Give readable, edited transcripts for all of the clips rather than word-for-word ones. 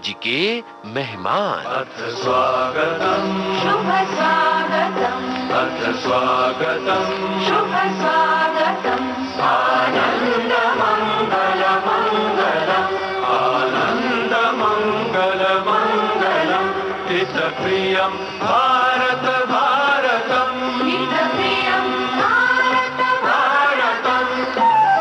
जी के मेहमान। अथ स्वागतम् शुभ स्वागतम् अथ स्वागतम् शुभ स्वागतम् आनन्द मङ्गल मङ्गलम् आनन्द मङ्गल मङ्गलम् हितप्रियं भारत भारतम् हितप्रियं भारत भारतम्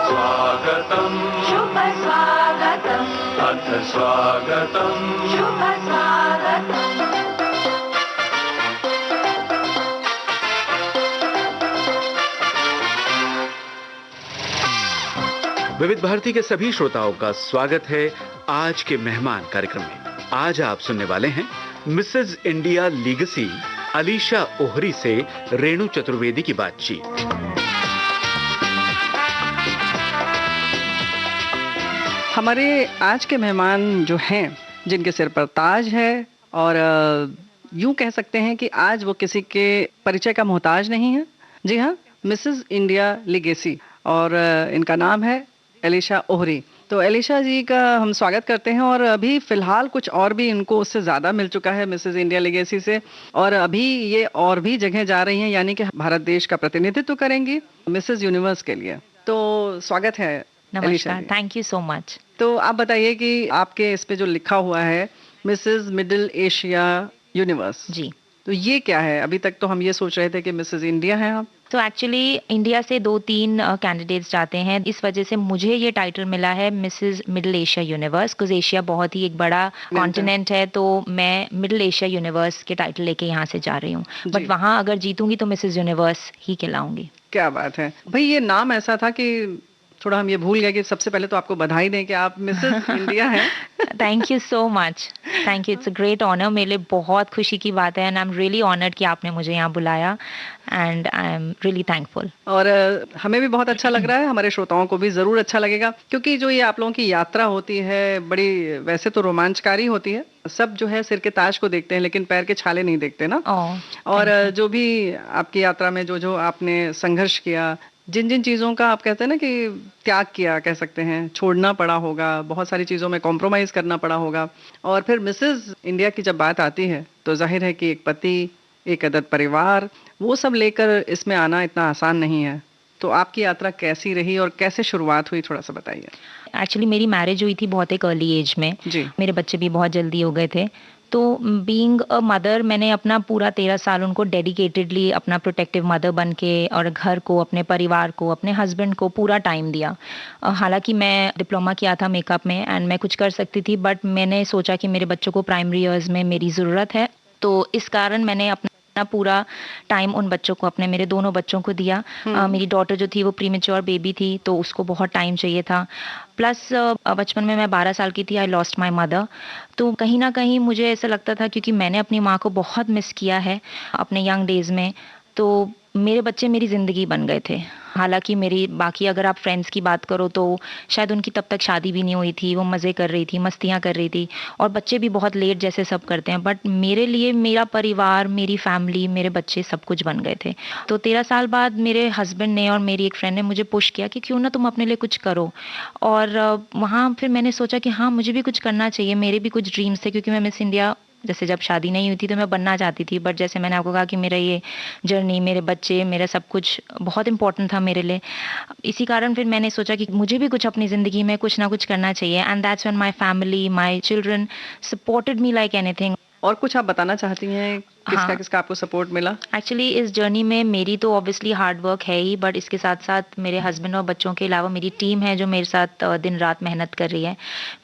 स्वागतम् शुभ स्वागतम् अथ स्वागतम् शुभ स्वागतम्। विविध भारती के सभी श्रोताओं का स्वागत है आज के मेहमान कार्यक्रम में। आज आप सुनने वाले हैं Mrs India legacy Alisha Ohri से रेणु चतुर्वेदी की बातचीत। हमारे आज के मेहमान जो हैं, जिनके सिर पर ताज है और यूं कह सकते हैं कि आज वो किसी के परिचय का मोहताज नहीं है। जी हाँ, मिसेज इंडिया लीगेसी, और इनका नाम है अलीशा ओहरी। तो अलीशा जी का हम स्वागत करते हैं। और अभी फिलहाल कुछ और भी इनको उससे ज़्यादा मिल चुका है मिसेज इंडिया लीगेसी से, और अभी ये और भी जगह जा रही हैं, यानी कि भारत देश का प्रतिनिधित्व करेंगी मिसेज यूनिवर्स के लिए। तो स्वागत है नमस्कार, थैंक यू सो मच। तो आप बताइए कि आपके इस पे जो लिखा हुआ है मिसेज मिडिल एशिया यूनिवर्स, जी, तो ये क्या है? अभी तक तो हम ये सोच रहे थे कि मिसेज इंडिया हैं आप। तो एक्चुअली इंडिया से 2-3 कैंडिडेट्स जाते हैं, इस वजह से मुझे ये टाइटल मिला है Mrs Middle Asia Universe, because Asia बहुत ही एक बड़ा कॉन्टिनेंट है, तो मैं मिडिल एशिया यूनिवर्स के टाइटल लेके यहाँ से जा रही हूँ। बट वहाँ अगर जीतूंगी तो मिसेज यूनिवर्स ही कहलाऊंगी। क्या बात है भाई, ये नाम ऐसा था कि थोड़ा हम ये भूल गए कि सबसे पहले तो आपको बधाई दें कि आप मिसेज इंडिया हैं। Thank you so much, thank you, it's a great honour. मेरे लिए बहुत खुशी की बात है and I am really honoured कि आपने मुझे यहाँ बुलाया and I am really thankful. और हमें भी बहुत अच्छा लग रहा है, हमारे श्रोताओं को भी ज़रूर अच्छा लगेगा, क्योंकि जो ये आप लोगों की यात्रा होती है बड़ी वैसे तो रोमांचकारी होती है। सब जो है सिर के ताज को देखते हैं लेकिन पैर के छाले नहीं देखते ना। और जो भी आपकी यात्रा में जो जो आपने संघर्ष किया, जिन जिन चीज़ों का आप कहते हैं ना कि त्याग किया, कह सकते हैं, छोड़ना पड़ा होगा, बहुत सारी चीज़ों में कॉम्प्रोमाइज़ करना पड़ा होगा, और फिर मिसेज इंडिया की जब बात आती है तो जाहिर है कि एक पति, एक अदद परिवार, वो सब लेकर इसमें आना इतना आसान नहीं है। तो आपकी यात्रा कैसी रही और कैसे शुरुआत हुई, थोड़ा सा बताइए। एक्चुअली मेरी मैरिज हुई थी बहुत एक अर्ली एज में जी। मेरे बच्चे भी बहुत जल्दी हो गए थे। तो बीइंग अ मदर, मैंने अपना पूरा 13 साल उनको डेडिकेटेडली अपना प्रोटेक्टिव मदर बन के और घर को, अपने परिवार को, अपने हस्बैंड को पूरा टाइम दिया। हालांकि मैं डिप्लोमा किया था मेकअप में एंड मैं कुछ कर सकती थी, बट मैंने सोचा कि मेरे बच्चों को प्राइमरी ईयर्स में मेरी ज़रूरत है, तो इस कारण मैंने अपना पूरा टाइम उन बच्चों को, अपने मेरे दोनों बच्चों को दिया। मेरी डॉटर जो थी वो प्रीमेच्योर बेबी थी, तो उसको बहुत टाइम चाहिए था। प्लस बचपन में मैं 12 साल की थी, आई लॉस्ट माय मदर। तो कहीं ना कहीं मुझे ऐसा लगता था, क्योंकि मैंने अपनी माँ को बहुत मिस किया है अपने यंग डेज में, तो मेरे बच्चे मेरी ज़िंदगी बन गए थे। हालांकि मेरी बाकी अगर आप फ्रेंड्स की बात करो तो शायद उनकी तब तक शादी भी नहीं हुई थी, वो मज़े कर रही थी, मस्तियाँ कर रही थी, और बच्चे भी बहुत लेट जैसे सब करते हैं, बट मेरे लिए मेरा परिवार, मेरी फैमिली, मेरे बच्चे सब कुछ बन गए थे। तो 13 साल बाद मेरे हस्बैंड ने और मेरी एक फ्रेंड ने मुझे पुश किया कि क्यों ना तुम अपने लिए कुछ करो। और वहाँ फिर मैंने सोचा कि हाँ, मुझे भी कुछ करना चाहिए, मेरे भी कुछ ड्रीम्स थे, क्योंकि मैं मिस इंडिया जैसे जब शादी नहीं हुई थी तो मैं बनना चाहती थी, बट जैसे मैंने आपको कहा कि मेरा ये जर्नी, मेरे बच्चे, मेरा सब कुछ बहुत इंपॉर्टेंट था मेरे लिए। इसी कारण फिर मैंने सोचा कि मुझे भी कुछ अपनी ज़िंदगी में कुछ ना कुछ करना चाहिए, and that's when my family, my children supported me like anything. और कुछ आप बताना चाहती हैं, किसका किसका आपको सपोर्ट मिला? एक्चुअली इस जर्नी में मेरी तो ऑब्वियसली हार्ड वर्क है ही, बट इसके साथ साथ मेरे हस्बैंड और बच्चों के अलावा मेरी टीम है जो मेरे साथ दिन रात मेहनत कर रही है।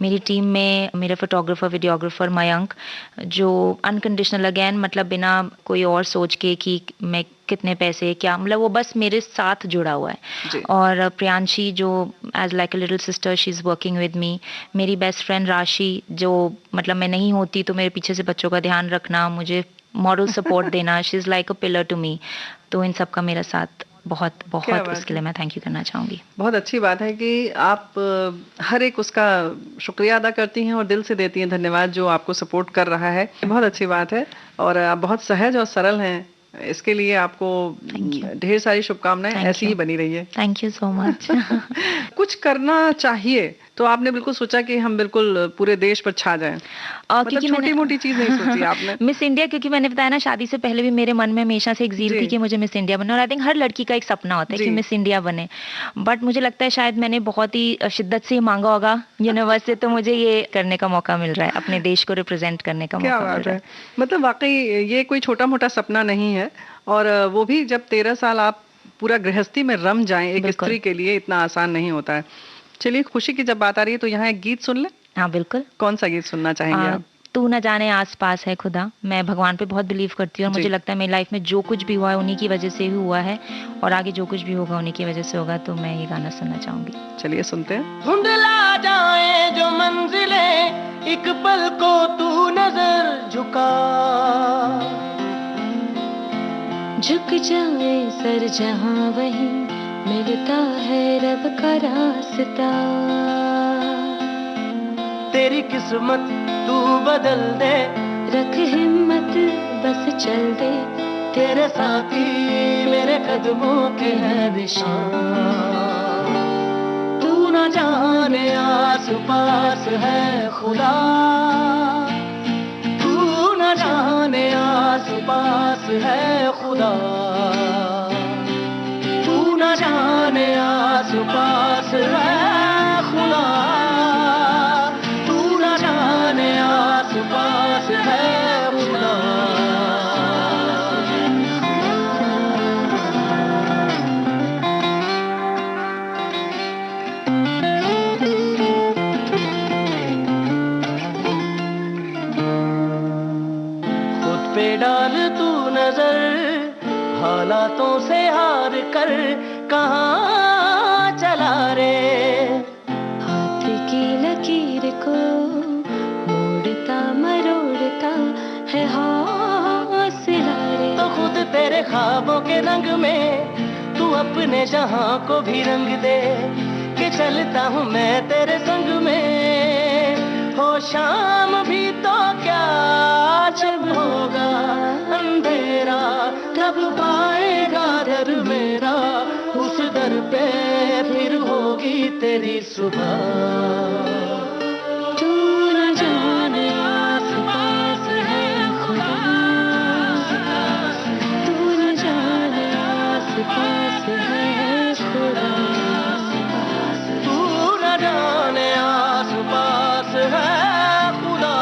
मेरी टीम में मेरे फोटोग्राफर, वीडियोग्राफर मयंक, जो अनकंडीशनल, अगेन मतलब बिना कोई और सोच के कि मैं कितने पैसे क्या, मतलब वो बस मेरे साथ जुड़ा हुआ है। और प्रियांशी जो as like a little sister, she is working with me. मेरी बेस्ट फ्रेंड राशि, जो मतलब मैं नहीं होती तो मेरे पीछे से बच्चों का ध्यान रखना, मुझे मॉरल सपोर्ट देना, she is like a pillar to me. तो इन सब का मेरा साथ बहुत बहुत, उसके लिए मैं थैंक यू करना चाहूँगी। बहुत अच्छी बात है कि आप हर एक उसका शुक्रिया अदा करती हैं और दिल से देती हैं धन्यवाद जो आपको सपोर्ट कर रहा है। बहुत अच्छी बात है, और आप बहुत सहज और सरल हैं। इसके लिए आपको ढेर सारी शुभकामनाएं, ऐसी ही बनी रही है। Thank you so much. कुछ करना चाहिए तो आपने बिल्कुल सोचा कि हम बिल्कुल पूरे देश पर छा जाएं। मतलब क्योंकि छोटी मैंने मोटी चीज नहीं सोची आपने। मिस इंडिया, क्योंकि मैंने बताया ना, शादी से पहले भी मेरे मन में हमेशा से एक ज़ील जी। थी कि मुझे मिस इंडिया बनना, और आई थिंक हर लड़की का एक सपना होता है जी। कि मिस इंडिया बने। बट मुझे लगता है शायद मैंने बहुत ही शिद्दत से मांगा होगा यूनिवर्स से, तो मुझे ये करने का मौका मिल रहा है, अपने देश को रिप्रेजेंट करने का क्या मौका मिल बात रहा है। है। मतलब वाकई ये कोई छोटा मोटा सपना नहीं है, और वो भी जब 13 साल आप पूरा गृहस्थी में रम जाएं एक बिल्कुल। स्त्री के लिए इतना आसान नहीं होता है। चलिए, खुशी की जब बात आ रही है तो यहाँ एक गीत सुन ले। हाँ बिल्कुल। कौन सा गीत सुनना चाहेंगे आप? तू न जाने आस पास है खुदा। मैं भगवान पे बहुत बिलीव करती हूँ, और जी। मुझे लगता है मेरी लाइफ में जो कुछ भी हुआ है उन्हीं की वजह से ही हुआ है, और आगे जो कुछ भी होगा उन्हीं की वजह से होगा। तो मैं ये गाना सुनना चाहूंगी। चलिए सुनते हैं। धुंधला जाए जो मंजिलें, एक पल को तू नजर झुका, झुक जाए सर जहां वहीं मिलता है रब का रास्ता। तेरी किस्मत तू बदल दे, रख हिम्मत बस चल दे, तेरे साथी मेरे कदमों के हैं निशान। तू न जाने आस पास है खुदा, तू न जाने आस पास है खुदा, तू न जाने आस पास है खुदा, तू न जाने आस पास है खुदा। खुद पे डाल तू नजर, हालातों से हार कर कहाँ चला रे। हाथ की लकीर को मोड़ता मरोड़ता है हौसला रे। तो खुद तेरे ख्वाबों के रंग में तू अपने जहां को भी रंग दे, कि चलता हूँ मैं तेरे संग में। हो शाम भी तो क्या, जब होगा अंधेरा तब पाएगा दर मेरा, उस दर पे फिर होगी तेरी सुबह। तू न जाने आस पास है खुदा, तू न जाने आस पास है खुदा। तू न जाने आस पास है खुदा,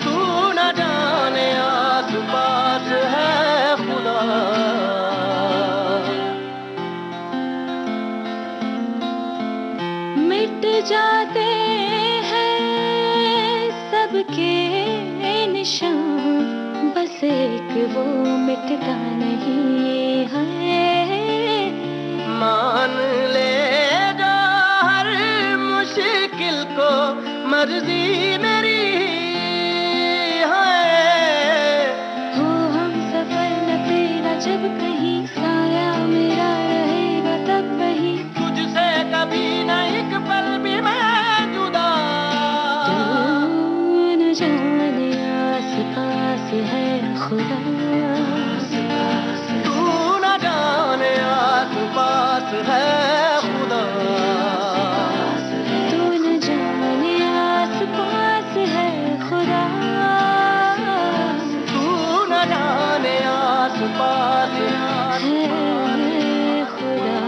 तू न जाने आस पास है खुदा। मिट जाते हैं सबके निशान, बस एक वो मिटता नहीं है। मान ले जो हर मुश्किल को मर्जी मेरी है। हो हम सफर न तेरा जब कहीं साया मेरा रहेगा तब वहीं। तुझसे कभी न एक पल भी मैं जुदा। तू न जाने आस पास है खुदा, तू न जाने आस पास है खुदा, तू न जाने आस पास है खुदा, तू न जाने आस पास है खुदा।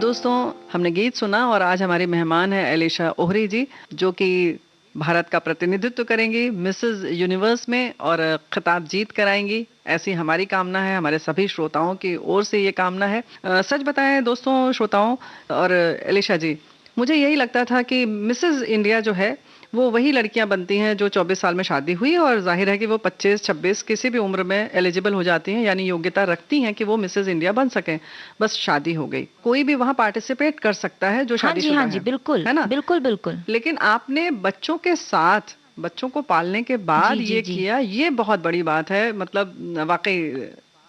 दोस्तों, हमने गीत सुना और आज हमारी मेहमान है एलिशा ओहरी जी, जो कि भारत का प्रतिनिधित्व करेंगी मिसेस यूनिवर्स में और खिताब जीत कराएंगी। ऐसी हमारी कामना है, हमारे सभी श्रोताओं की ओर से ये कामना है। सच बताएं दोस्तों, श्रोताओं और एलिशा जी, मुझे यही लगता था कि मिसेस इंडिया जो है वो वही लड़कियां बनती हैं जो 24 साल में शादी हुई और जाहिर है कि वो 25-26 किसी भी उम्र में एलिजिबल हो जाती हैं, यानी योग्यता रखती हैं कि वो मिसेस इंडिया बन सकें। बस शादी हो गई, कोई भी वहां पार्टिसिपेट कर सकता है जो हाँ जी, शादीशुदा हाँ जी, है, बिल्कुल, है ना? बिल्कुल बिल्कुल। लेकिन आपने बच्चों के साथ, बच्चों को पालने के बाद जी, जी, ये जी। किया, ये बहुत बड़ी बात है। मतलब वाकई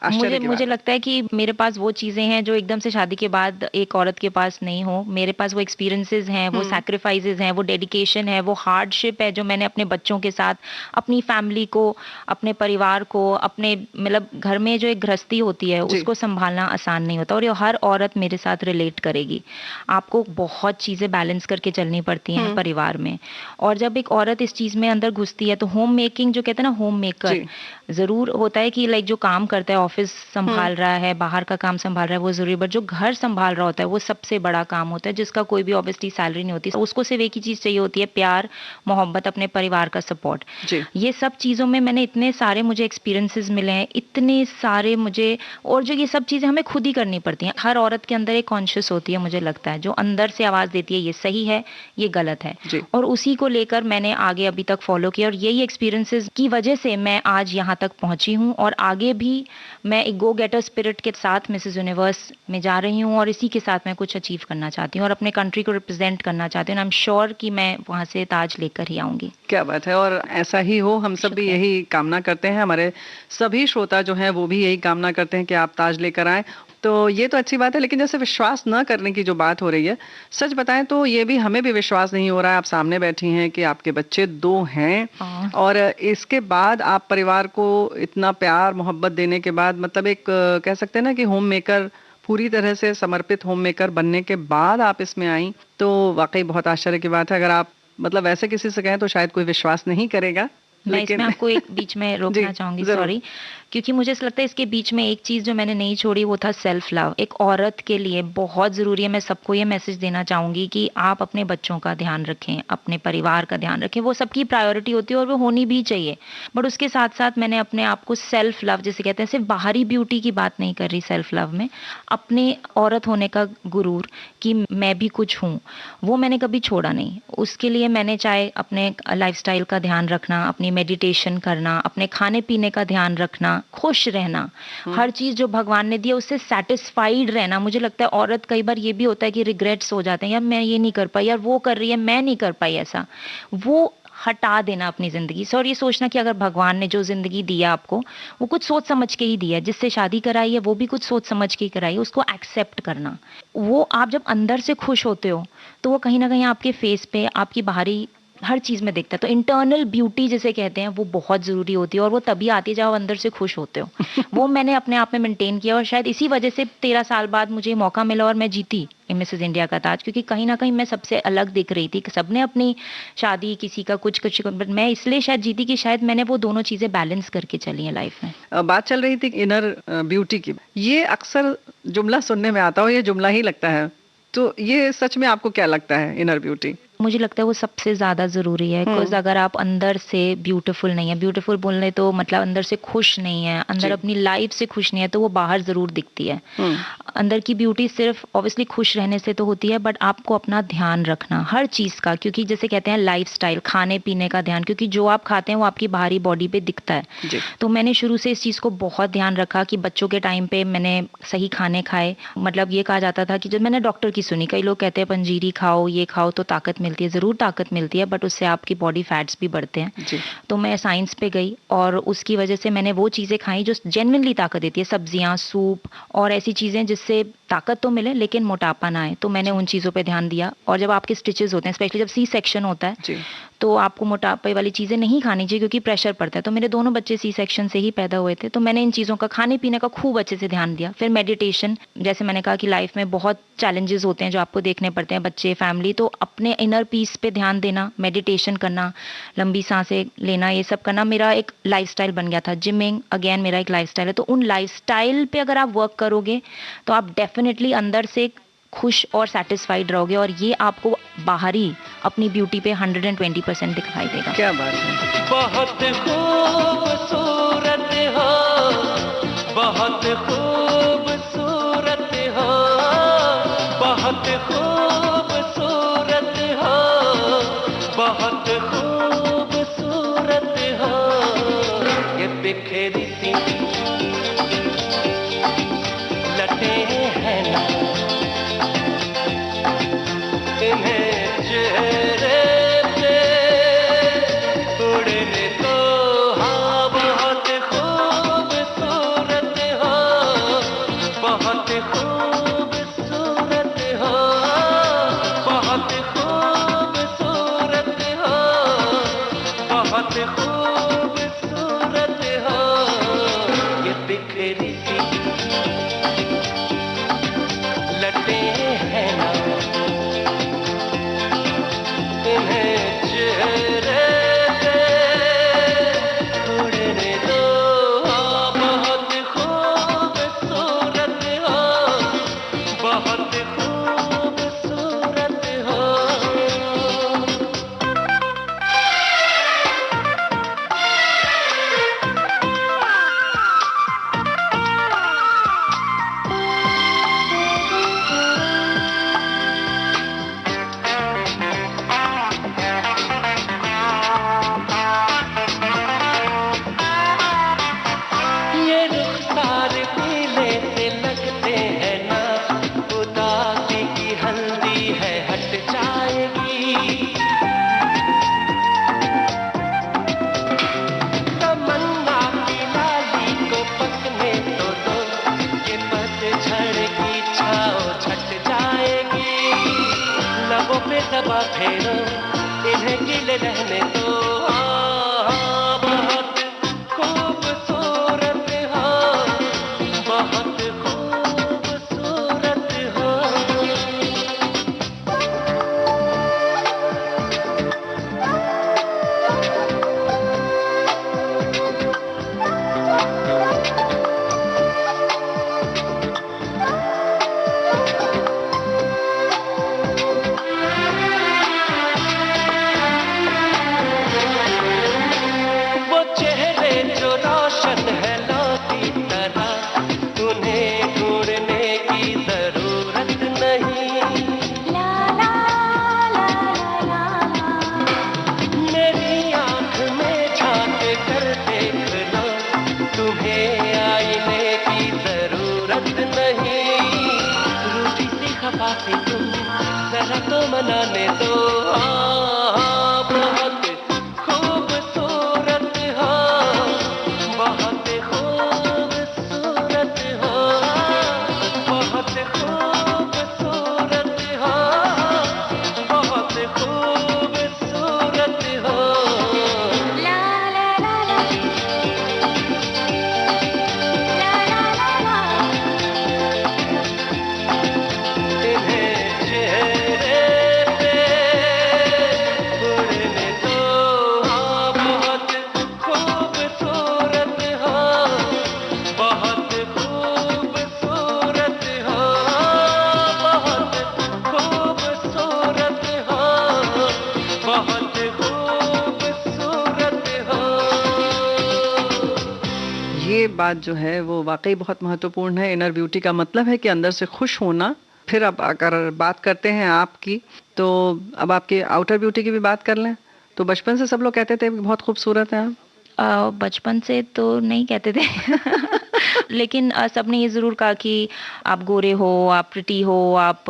आश्चर्य की मुझे बात। लगता है कि मेरे पास वो चीजें हैं जो एकदम से शादी के बाद एक औरत के पास नहीं हो। मेरे पास वो एक्सपीरियंसेस हैं, वो सैक्रिफाइसेस हैं, वो डेडिकेशन है, वो हार्डशिप है जो मैंने अपने बच्चों के साथ, अपनी फैमिली को, अपने परिवार को, अपने मतलब घर में जो एक गृहस्थी होती है जी। उसको संभालना आसान नहीं होता, और ये हर औरत मेरे साथ रिलेट करेगी। आपको बहुत चीजें बैलेंस करके चलनी पड़ती हैं परिवार में, और जब एक औरत इस चीज में अंदर घुसती है तो होम मेकिंग जो कहते हैं ना, होम मेकर जी। जरूर होता है कि लाइक जो काम करता है, ऑफिस संभाल रहा है, बाहर का काम संभाल रहा है, वो जरूरी, बट जो घर संभाल रहा होता है वो सबसे बड़ा काम होता है, जिसका कोई भी ऑब्वियसली सैलरी नहीं होती। उसको सिर्फ एक ही चीज चाहिए होती है, प्यार, मोहब्बत, अपने परिवार का सपोर्ट। जी। ये सब चीजों में मैंने इतने सारे मुझे एक्सपीरियंसेस मिले हैं, इतने सारे मुझे, और जो ये सब चीजें हमें खुद ही करनी पड़ती हैं। हर औरत के अंदर एक कॉन्शियस होती है, मुझे लगता है, जो अंदर से आवाज देती है ये सही है, ये गलत है, जी। और उसी को लेकर मैंने आगे अभी तक फॉलो किया, और यही एक्सपीरियंसेस की वजह से मैं आज यहाँ तक पहुंची हूँ, और आगे भी मैं एक गो गेटर स्पिरिट के साथ मिसेस यूनिवर्स में जा रही हूँ, और इसी के साथ मैं कुछ अचीव करना चाहती हूँ और अपने कंट्री को रिप्रेजेंट करना चाहती हूँ। आई एम श्योर कि मैं वहां से ताज लेकर ही आऊंगी। क्या बात है, और ऐसा ही हो, हम सब भी शुक्रिया। यही कामना करते हैं, हमारे सभी श्रोता जो हैं वो भी यही कामना करते हैं कि आप ताज लेकर आएं। तो ये तो अच्छी बात है, लेकिन जैसे विश्वास न करने की जो बात हो रही है, सच बताएं तो ये भी हमें भी विश्वास नहीं हो रहा है। आप सामने बैठी हैं कि आपके बच्चे 2 हैं, और इसके बाद आप परिवार को इतना प्यार मोहब्बत देने के बाद, मतलब एक कह सकते हैं ना कि होम मेकर, पूरी तरह से समर्पित होम मेकर बनने के बाद आप इसमें आई, तो वाकई बहुत आश्चर्य की बात है। अगर आप मतलब वैसे किसी से कहें तो शायद कोई विश्वास नहीं करेगा। मैं इसमें आपको एक बीच में रोकना चाहूंगी, जरूर। सॉरी, क्योंकि मुझे ऐसा लगता है इसके बीच में एक चीज जो मैंने नहीं छोड़ी वो था सेल्फ लव। एक औरत के लिए बहुत जरूरी है। मैं सबको ये मैसेज देना चाहूंगी कि आप अपने बच्चों का ध्यान रखें, अपने परिवार का ध्यान रखें, वो सबकी प्रायोरिटी होती है और वो होनी भी चाहिए, बट उसके साथ साथ मैंने अपने आप को सेल्फ लव, जिसे कहते हैं, सिर्फ बाहरी ब्यूटी की बात नहीं कर रही सेल्फ लव में, अपने औरत होने का गुरूर कि मैं भी कुछ हूँ, वो मैंने कभी छोड़ा नहीं। उसके लिए मैंने चाहे अपने लाइफस्टाइल का ध्यान रखना, अपनी मेडिटेशन करना, अपने खाने पीने का ध्यान रखना, खुश रहना, हर चीज जो भगवान ने दिया उससे सैटिस्फाइड रहना। मुझे लगता है औरत कई बार ये भी होता है कि रिग्रेट्स हो जाते हैं, यार मैं ये नहीं कर पाई, यार वो कर रही है मैं नहीं कर पाई, ऐसा वो हटा देना अपनी जिंदगी से, और ये सोचना कि अगर भगवान ने जो जिंदगी दिया आपको, वो कुछ सोच समझ के ही दिया है, जिससे शादी कराई है वो भी कुछ सोच समझ के ही कराई है, उसको एक्सेप्ट करना। वो आप जब अंदर से खुश होते हो तो वो कहीं ना कहीं आपके फेस पे, आपकी बाहरी हर चीज में दिखता है। तो इंटरनल ब्यूटी जिसे कहते हैं वो बहुत जरूरी होती है, और वो तभी आती है जब आप अंदर से खुश होते हो। वो मैंने अपने आप में मेंटेन किया, और शायद इसी वजह से 13 साल बाद मुझे मौका मिला और मैं जीती मिसेस इंडिया का ताज, क्योंकि कहीं ना कहीं मैं सबसे अलग दिख रही थी। सबने अपनी शादी, किसी का कुछ कुछ, बट मैं इसलिए शायद जीती कि शायद मैंने वो दोनों चीजें बैलेंस करके चली हैं लाइफ में। बात चल रही थी इनर ब्यूटी की, ये अक्सर जुमला सुनने में आता हो, ये जुमला ही लगता है, तो ये सच में आपको क्या लगता है इनर ब्यूटी? मुझे लगता है वो सबसे ज्यादा जरूरी है, बिकॉज अगर आप अंदर से ब्यूटीफुल नहीं है, ब्यूटीफुल बोलने तो मतलब अंदर से खुश नहीं है, अंदर अपनी लाइफ से खुश नहीं है, तो वो बाहर जरूर दिखती है। अंदर की ब्यूटी सिर्फ ऑब्वियसली खुश रहने से तो होती है, बट आपको अपना ध्यान रखना हर चीज का, क्योंकि जैसे कहते हैं लाइफस्टाइल, खाने पीने का ध्यान, क्योंकि जो आप खाते हैं वो आपकी बाहरी बॉडी पे दिखता है। तो मैंने शुरू से इस चीज को बहुत ध्यान रखा कि बच्चों के टाइम पे मैंने सही खाने खाए। मतलब ये कहा जाता था कि जब मैंने डॉक्टर की सुनी, कई लोग कहते हैं पंजीरी खाओ, ये खाओ तो ताकत मिलती है, जरूर ताकत मिलती है, बट उससे आपकी बॉडी फैट्स भी बढ़ते हैं। तो मैं साइंस पे गई और उसकी वजह से मैंने वो चीजें खाई जो जेन्युइनली ताकत देती है, सब्जियां, सूप और ऐसी चीजें जिससे ताकत तो मिले लेकिन मोटापा ना आए। तो मैंने उन चीजों पे ध्यान दिया। और जब आपके स्टिचेस होते हैं, स्पेशली जब सी सेक्शन होता है, तो आपको मोटापे वाली चीजें नहीं खानी चाहिए क्योंकि प्रेशर पड़ता है। तो मेरे दोनों बच्चे सी सेक्शन से ही पैदा हुए थे, तो मैंने इन चीजों का, खाने पीने का खूब अच्छे से ध्यान दिया। फिर मेडिटेशन, जैसे मैंने कहा कि लाइफ में बहुत चैलेंजेस होते हैं जो आपको देखने पड़ते हैं, बच्चे, फैमिली, तो अपने इनर पीस पे ध्यान देना, मेडिटेशन करना, लंबी सांसें लेना, ये सब करना मेरा एक लाइफस्टाइल बन गया था। जिमिंग अगेन मेरा एक लाइफस्टाइल है। तो उन लाइफस्टाइल पे अगर आप वर्क करोगे तो आप डेफिनेटली अंदर से खुश और सेटिस्फाइड रहोगे, और ये आपको बाहरी अपनी ब्यूटी पे 120% दिखाई देगा। क्या बात है। बहुत खूबसूरत हो, बहुत खूबसूरत हो, बहुत खूबसूरत हो, बहुत खूबसूरत हो। ये बिखरी सी लटे हैं ना, इन्हें चेहरे पे उड़ने तो हाँ, बहुत खूबसूरत हो, सबा फेरो, इन्हें गिले रहने दो। बहुत खूबसूरत हो, बहुत खूबसूरत हो। वो चेहरे जो रोशन है लो की तरह, उन्हें ढूंढने की जरूरत नहीं। मेरी आंख में झांक कर देख लो, तुम्हें आईने की जरूरत नहीं। रूठी सी खफा सी तुम जरा तो मनाने दो। बहुत खूबसूरत हो, बहुत खूबसूरत हो, बहुत खूबसूरत हो, बहुत खूबसूरत हो। इन्हें चेहरे पे उड़ने दो। बहुत खूबसूरत हो, बहुत खूबसूरत हो, बहुत खूबसूरत हो, बहुत खूबसूरत हो। ये बात जो है वो वाकई बहुत महत्वपूर्ण है। इनर ब्यूटी का मतलब है कि अंदर से खुश होना। फिर अब अगर बात करते हैं आपकी, तो अब आपके आउटर ब्यूटी की भी बात कर लें। तो बचपन से सब लोग कहते थे कि बहुत खूबसूरत हैं आप। बचपन से तो नहीं कहते थे लेकिन सबने ये ज़रूर कहा कि आप गोरे हो, आप प्रिटी हो, आप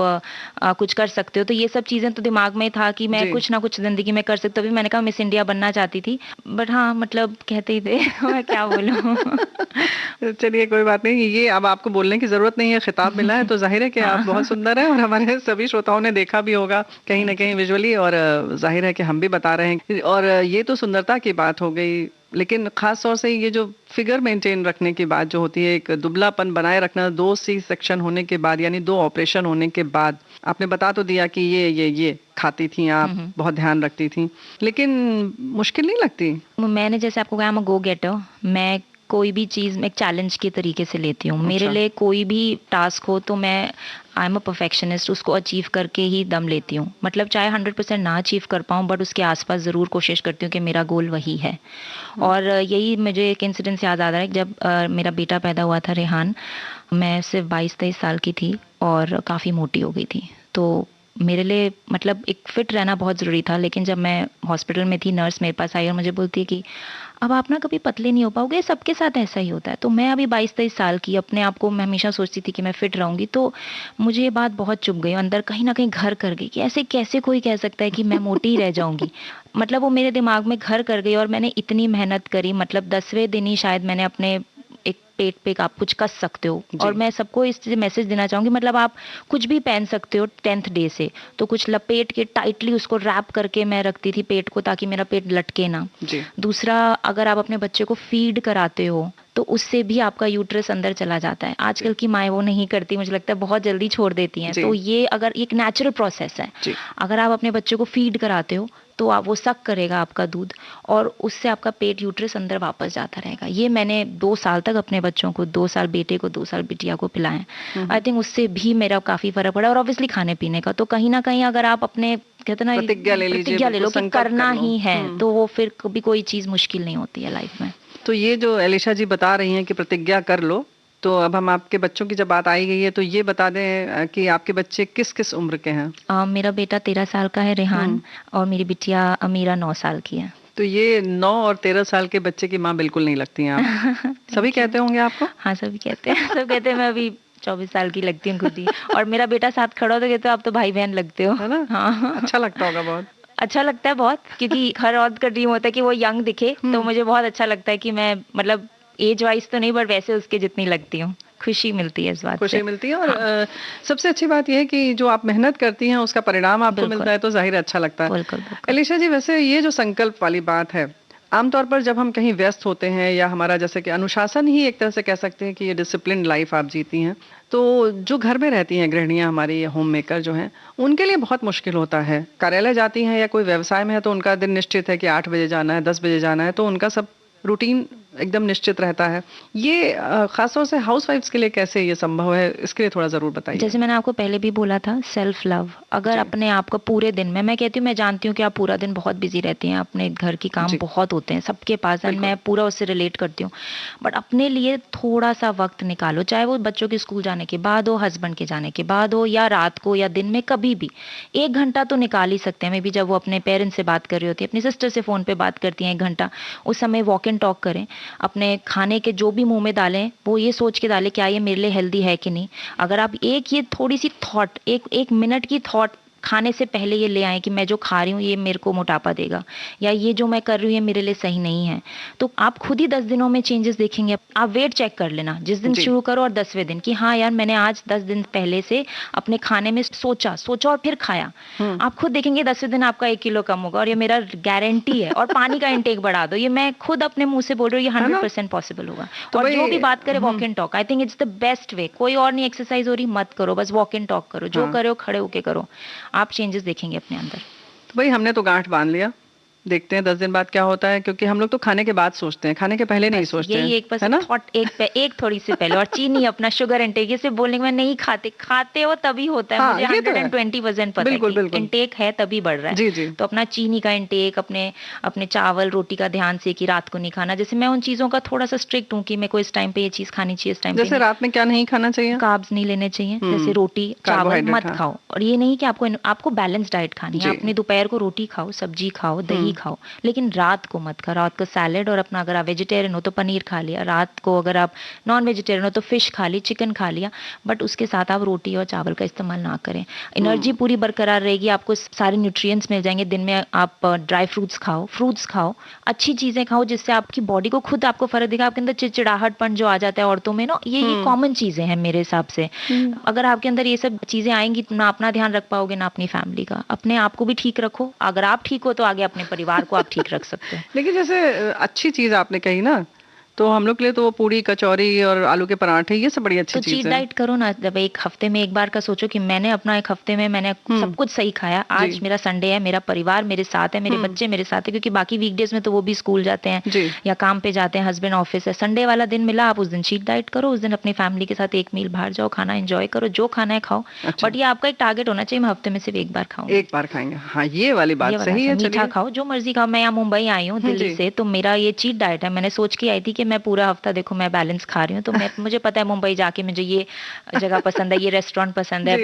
कुछ कर सकते हो। तो ये सब चीज़ें तो दिमाग में था कि मैं जी। कुछ ना कुछ ज़िंदगी में कर सकती हूँ। तभी मैंने कहा मिस इंडिया बनना चाहती थी। बट हाँ, मतलब कहते ही थे मैं क्या बोलूँ। चलिए कोई बात नहीं, ये अब आपको बोलने की जरूरत नहीं है। खिताब मिला है तो जाहिर है कि आप बहुत सुंदर हैं, और हमारे सभी श्रोताओं ने देखा भी होगा कहीं ना कहीं विजुअली, और जाहिर है कि हम भी बता रहे हैं। और ये तो सुंदरता की बात हो गई, लेकिन खास तौर से ये जो फिगर मेंटेन रखने की बात जो होती है, एक दुबलापन बनाए रखना 2 सी सेक्शन होने के बाद, यानी 2 ऑपरेशन होने के बाद। आपने बता तो दिया कि ये खाती थी आप, बहुत ध्यान रखती थी, लेकिन मुश्किल नहीं लगती? मैंने जैसे आपको कहा, I'm a go getter। मैं कोई भी चीज़ में एक चैलेंज के तरीके से लेती हूँ। मेरे अच्छा। लिए कोई भी टास्क हो तो मैं आई एम अ परफेक्शनिस्ट, उसको अचीव करके ही दम लेती हूँ। मतलब चाहे 100% ना अचीव कर पाऊँ, बट उसके आसपास ज़रूर कोशिश करती हूँ कि मेरा गोल वही है। और यही मुझे एक इंसिडेंस याद आ रहा है। जब मेरा बेटा पैदा हुआ था रेहान, मैं सिर्फ 22-23 साल की थी और काफ़ी मोटी हो गई थी। तो मेरे लिए मतलब एक फिट रहना बहुत ज़रूरी था। लेकिन जब मैं हॉस्पिटल में थी, नर्स मेरे पास आई और मुझे बोलती है कि अब आप ना कभी पतले नहीं हो पाओगे, सबके साथ ऐसा ही होता है। तो मैं अभी 22-23 साल की, अपने आप को मैं हमेशा सोचती थी कि मैं फिट रहूंगी। तो मुझे ये बात बहुत चुभ गई, अंदर कहीं ना कहीं घर कर गई कि ऐसे कैसे कोई कह सकता है कि मैं मोटी ही रह जाऊंगी। मतलब वो मेरे दिमाग में घर कर गई। और मैंने इतनी मेहनत करी, मतलब 10वें दिन ही शायद मैंने अपने एक पेट पे आप कुछ कस सकते हो। और मैं सबको इस मैसेज देना चाहूंगी, मतलब आप कुछ भी पहन सकते हो 10th डे से। तो कुछ लपेट के टाइटली उसको रैप करके मैं रखती थी पेट को, ताकि मेरा पेट लटके ना। दूसरा, अगर आप अपने बच्चे को फीड कराते हो तो उससे भी आपका यूट्रस अंदर चला जाता है। आजकल की माएँ वो नहीं करती, मुझे लगता है बहुत जल्दी छोड़ देती हैं। तो ये अगर एक नेचुरल प्रोसेस है, अगर आप अपने बच्चे को फीड कराते हो तो आप वो सक करेगा आपका दूध, और उससे आपका पेट यूट्रस अंदर वापस जाता रहेगा। ये मैंने 2 साल तक अपने बच्चों को, 2 साल बेटे को, 2 साल बिटिया को पिलाएं। आई थिंक उससे भी मेरा काफी फर्क पड़ा। और ऑब्वियसली खाने पीने का तो कहीं ना कहीं, अगर आप अपने कहते ना प्रतिज्ञा ले लो कि करना ही है, तो वो फिर कभी कोई चीज मुश्किल नहीं होती है लाइफ में। तो ये जो एलिशा जी बता रही हैं कि प्रतिज्ञा कर लो, तो अब हम आपके बच्चों की जब बात आई गई है तो ये बता दें कि आपके बच्चे किस किस उम्र के हैं? मेरा बेटा 13 साल का है, रेहान, और मेरी बिटिया अमीरा 9 साल की है। तो ये 9 और 13 साल के बच्चे की माँ बिल्कुल नहीं लगती हैं आप। सभी कहते होंगे आपको? हाँ, सभी कहते हैं। सब कहते हैं मैं अभी 24 साल की लगती हूँ खुद ही। और मेरा बेटा साथ खड़ा हो तो कहते हो आप तो भाई बहन लगते हो, है ना? हाँ, अच्छा लगता होगा बहुत। अच्छा लगता है बहुत, क्योंकि हर औरत का ड्रीम होता है कि वो यंग दिखे। तो मुझे बहुत अच्छा लगता है कि मैं, मतलब एज वाइज तो नहीं, बट वैसे उसके जितनी लगती हूँ। खुशी मिलती है इस बात खुशी से। मिलती है। और सबसे अच्छी बात यह है कि जो आप मेहनत करती हैं उसका परिणाम आपको बिल्कुल। मिलता है, तो जाहिर है अच्छा लगता है। बिल्कुल बिल्कुल। अलीशा जी, वैसे ये जो संकल्प वाली बात है, आमतौर पर जब हम कहीं व्यस्त होते हैं या हमारा जैसे कि अनुशासन ही एक तरह से कह सकते हैं कि ये डिसिप्लिन लाइफ आप जीती हैं, तो जो घर में रहती हैं गृहिणियां हमारी या होम मेकर जो हैं, उनके लिए बहुत मुश्किल होता है। कार्यालय जाती हैं या कोई व्यवसाय में है तो उनका दिन निश्चित है कि 8 बजे जाना है, 10 बजे जाना है, तो उनका सब रूटीन एकदम निश्चित रहता है। ये खासतौर से हाउसवाइफ्स के लिए कैसे ये संभव है, इसके लिए थोड़ा जरूर बताइए। जैसे मैंने आपको पहले भी बोला था, सेल्फ लव। अगर जी। अपने आप को पूरे दिन में, मैं कहती हूँ, मैं जानती हूँ कि आप पूरा दिन बहुत बिजी रहती हैं, अपने घर की काम जी। बहुत होते हैं सबके पास, एंड बिल्कुल। मैं पूरा उससे रिलेट करती हूँ, बट अपने लिए थोड़ा सा वक्त निकालो, चाहे वो बच्चों के स्कूल जाने के बाद हो, हस्बैंड के जाने के बाद हो, या रात को या दिन में, कभी भी 1 घंटा तो निकाल ही सकते हैं। मे बी जब वो अपने पेरेंट्स से बात कर रही होती है, अपनी सिस्टर से फोन पे बात करती हैं 1 घंटा, उस समय वॉक एंड टॉक करें। अपने खाने के जो भी मुंह में डालें वो ये सोच के डालें क्या ये मेरे लिए हेल्दी है कि नहीं। अगर आप एक ये थोड़ी सी थॉट, एक मिनट की थॉट खाने से पहले ये ले आए कि मैं जो खा रही हूँ ये मेरे को मोटापा देगा, या ये जो मैं कर रही हूँ ये मेरे लिए सही नहीं है, तो आप खुद ही 10 दिनों में चेंजेस देखेंगे। आप वेट चेक कर लेना जिस दिन जी। शुरू करो, और 10वें दिन कि हाँ यार मैंने आज 10 दिन पहले से अपने खाने में सोचा और फिर खाया, आप खुद देखेंगे 10वें दिन आपका 1 किलो कम होगा, और ये मेरा गारंटी है। और पानी का इंटेक बढ़ा दो, ये मैं खुद अपने मुंह से बोल रही हूँ, ये 100% पॉसिबल होगा। तो और भाई, जो भी बात करे walk and talk, I think it's the best way. कोई और नहीं एक्सरसाइज हो रही मत करो, बस वॉक एंड टॉक करो, जो हाँ। करो खड़े होके करो, आप चेंजेस देखेंगे अपने अंदर। तो भाई हमने तो गांठ बांध लिया, देखते हैं 10 दिन बाद क्या होता है, क्योंकि हम लोग तो खाने के बाद सोचते हैं, खाने के पहले नहीं सोचते यही हैं, एक बस है ना? थॉट, एक थोड़ी सी पहले। और चीनी, अपना शुगर इंटेक, इसे बोलने में नहीं खाते हो तभी होता है। हाँ, मुझे ये तो है। 120 वजन पता बिल्कुल, है कि बिल्कुल। इंटेक है तभी बढ़ रहा है। जी, जी। तो अपना चीनी का इंटेक, अपने चावल रोटी का ध्यान से कि रात को नहीं खाना। जैसे मैं उन चीजों का थोड़ा सा स्ट्रिक्ट हूँ कि मेरे को इस टाइम पे ये चीज खानी चाहिए, इस टाइम पे जैसे रात में क्या नहीं खाना चाहिए? कार्ब्स नहीं लेने चाहिए, जैसे रोटी चावल कार्बोहाइड्रेट, मत हाँ। खाओ। और ये नहीं कि आपको बैलेंस डाइट खानी है, जी। अपने दोपहर को रोटी खाओ, सब्जी खाओ, दही खाओ, लेकिन रात को मत खाओ। रात को सैलेड, और अपना अगर आप वेजिटेरियन हो तो पनीर खा लिया, रात को अगर आप नॉन वेजिटेरियन हो तो फिश खा ली, चिकन खा लिया, बट उसके साथ आप रोटी और चावल का इस्तेमाल ना करें। एनर्जी पूरी बरकरार रहेगी, आपको सारे न्यूट्रिएंट्स मिल जाएंगे। दिन में आप ड्राई फ्रूट्स खाओ, अच्छी चीजें खाओ, जिससे आपकी बॉडी को खुद आपको फर्क दिखा। आपके अंदर चिड़चिड़ाहटपन जो आ जाता है औरतों में ना, ये कॉमन चीजें हैं मेरे हिसाब से। अगर आपके अंदर ये सब चीजें आएंगी तो ना अपना ध्यान रख पाओगे ना अपनी फैमिली का। अपने आप को भी ठीक रखो, अगर आप ठीक हो तो आगे अपने परिवार को आप ठीक रख सकते हो। लेकिन जैसे अच्छी चीज आपने कही ना, तो हम लोग के लिए तो वो पूरी कचौरी और आलू के पराठे ये सब बड़ी अच्छी तो चीज चीट है। डाइट करो ना। जब एक हफ्ते में एक बार का सोचो कि मैंने अपना एक हफ्ते में मैंने सब कुछ सही खाया, आज मेरा संडे है, मेरा परिवार मेरे साथ है, मेरे बच्चे मेरे साथ है, क्योंकि बाकी वीकडेज में तो वो भी स्कूल जाते हैं या काम पे जाते हैं, हस्बैंड ऑफिस है। संडे वाला दिन मिला, आप उस दिन चीट डाइट करो, उस दिन अपनी फैमिली के साथ एक मील बाहर जाओ, खाना एंजॉय करो, जो खाना है खाओ। अच्छा। बट ये आपका एक टारगेट होना चाहिए, मैं हफ्ते में सिर्फ एक बार खाऊं, एक बार खाएंगे। हाँ, ये वाली बात सही है। मीठा चलिए। खाओ, जो मर्जी खाओ। मैं यहाँ मुंबई आई हूँ दिल्ली से, तो मेरा ये चीट डाइट है। मैंने सोच के आई थी कि मैं पूरा हफ्ता देखो मैं बैलेंस खा रही हूँ, तो मुझे पता है मुंबई जाके मुझे ये जगह पसंद है, ये रेस्टोरेंट पसंद है,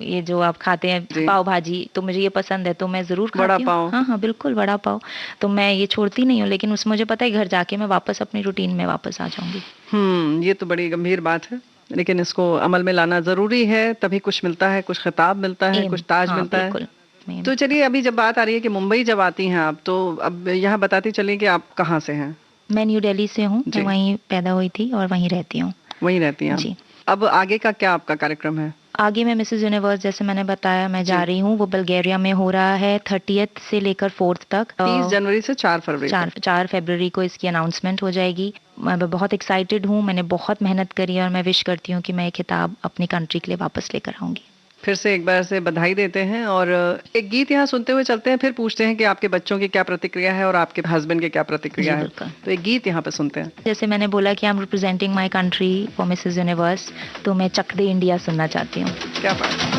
ये जो आप खाते हैं पाव भाजी, तो मुझे ये पसंद है, तो मैं जरूर खाती हूँ। हाँ, बिल्कुल, बड़ा पाव तो मैं ये छोड़ती नहीं हूँ। लेकिन उसमें मुझे पता है घर जाके मैं वापस अपनी रूटीन में वापस आ जाऊंगी। ये तो बड़ी गंभीर बात है, लेकिन इसको अमल में लाना जरूरी है, तभी कुछ मिलता है, कुछ खिताब मिलता है, कुछ ताज मिलता है। तो चलिए, अभी जब बात आ रही है कि मुंबई जब आती हैं आप, तो अब यहाँ बताती चलिए कि आप कहाँ से हैं? मैं न्यू दिल्ली से हूँ, मैं वहीं पैदा हुई थी और वहीं रहती हूँ। वहीं रहती हैं जी। अब आगे का क्या आपका कार्यक्रम है? आगे मैं मिसेस यूनिवर्स, जैसे मैंने बताया, मैं जा रही हूँ, वो बल्गेरिया में हो रहा है 30th से लेकर 4th तक। 30 जनवरी से 4 फरवरी 4 फरवरी को इसकी अनाउंसमेंट हो जाएगी। मैं बहुत एक्साइटेड हूँ, मैंने बहुत मेहनत करी है, और मैं विश करती हूँ कि मैं ये खिताब अपनी कंट्री के लिए वापस लेकर आऊंगी। फिर से एक बार से बधाई देते हैं, और एक गीत यहाँ सुनते हुए चलते हैं, फिर पूछते हैं कि आपके बच्चों की क्या प्रतिक्रिया है और आपके हस्बैंड की क्या प्रतिक्रिया है। तो एक गीत यहाँ पे सुनते हैं। जैसे मैंने बोला कि I am representing my country for Mrs universe, तो मैं चक दे इंडिया सुनना चाहती हूँ। क्या बात है।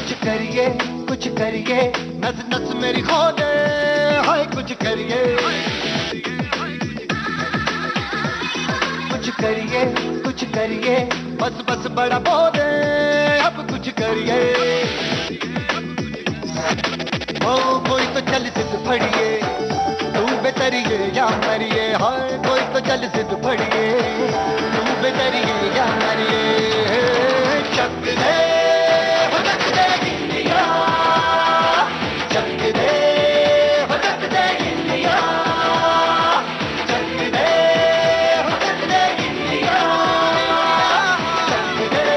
कुछ करिए नस नस मेरी खो दे, हाय कुछ करिए बस बड़ा बोल अब कुछ करिए। ओ कोई तो चल जिद फड़िए, तू बेतरिए या मरिए, हाय कोई तो चल जिद फड़िए, तू बेतरिए या मरिए। चक दे इंडिया, चक दे इंडिया, चक दे इंडिया, चक दे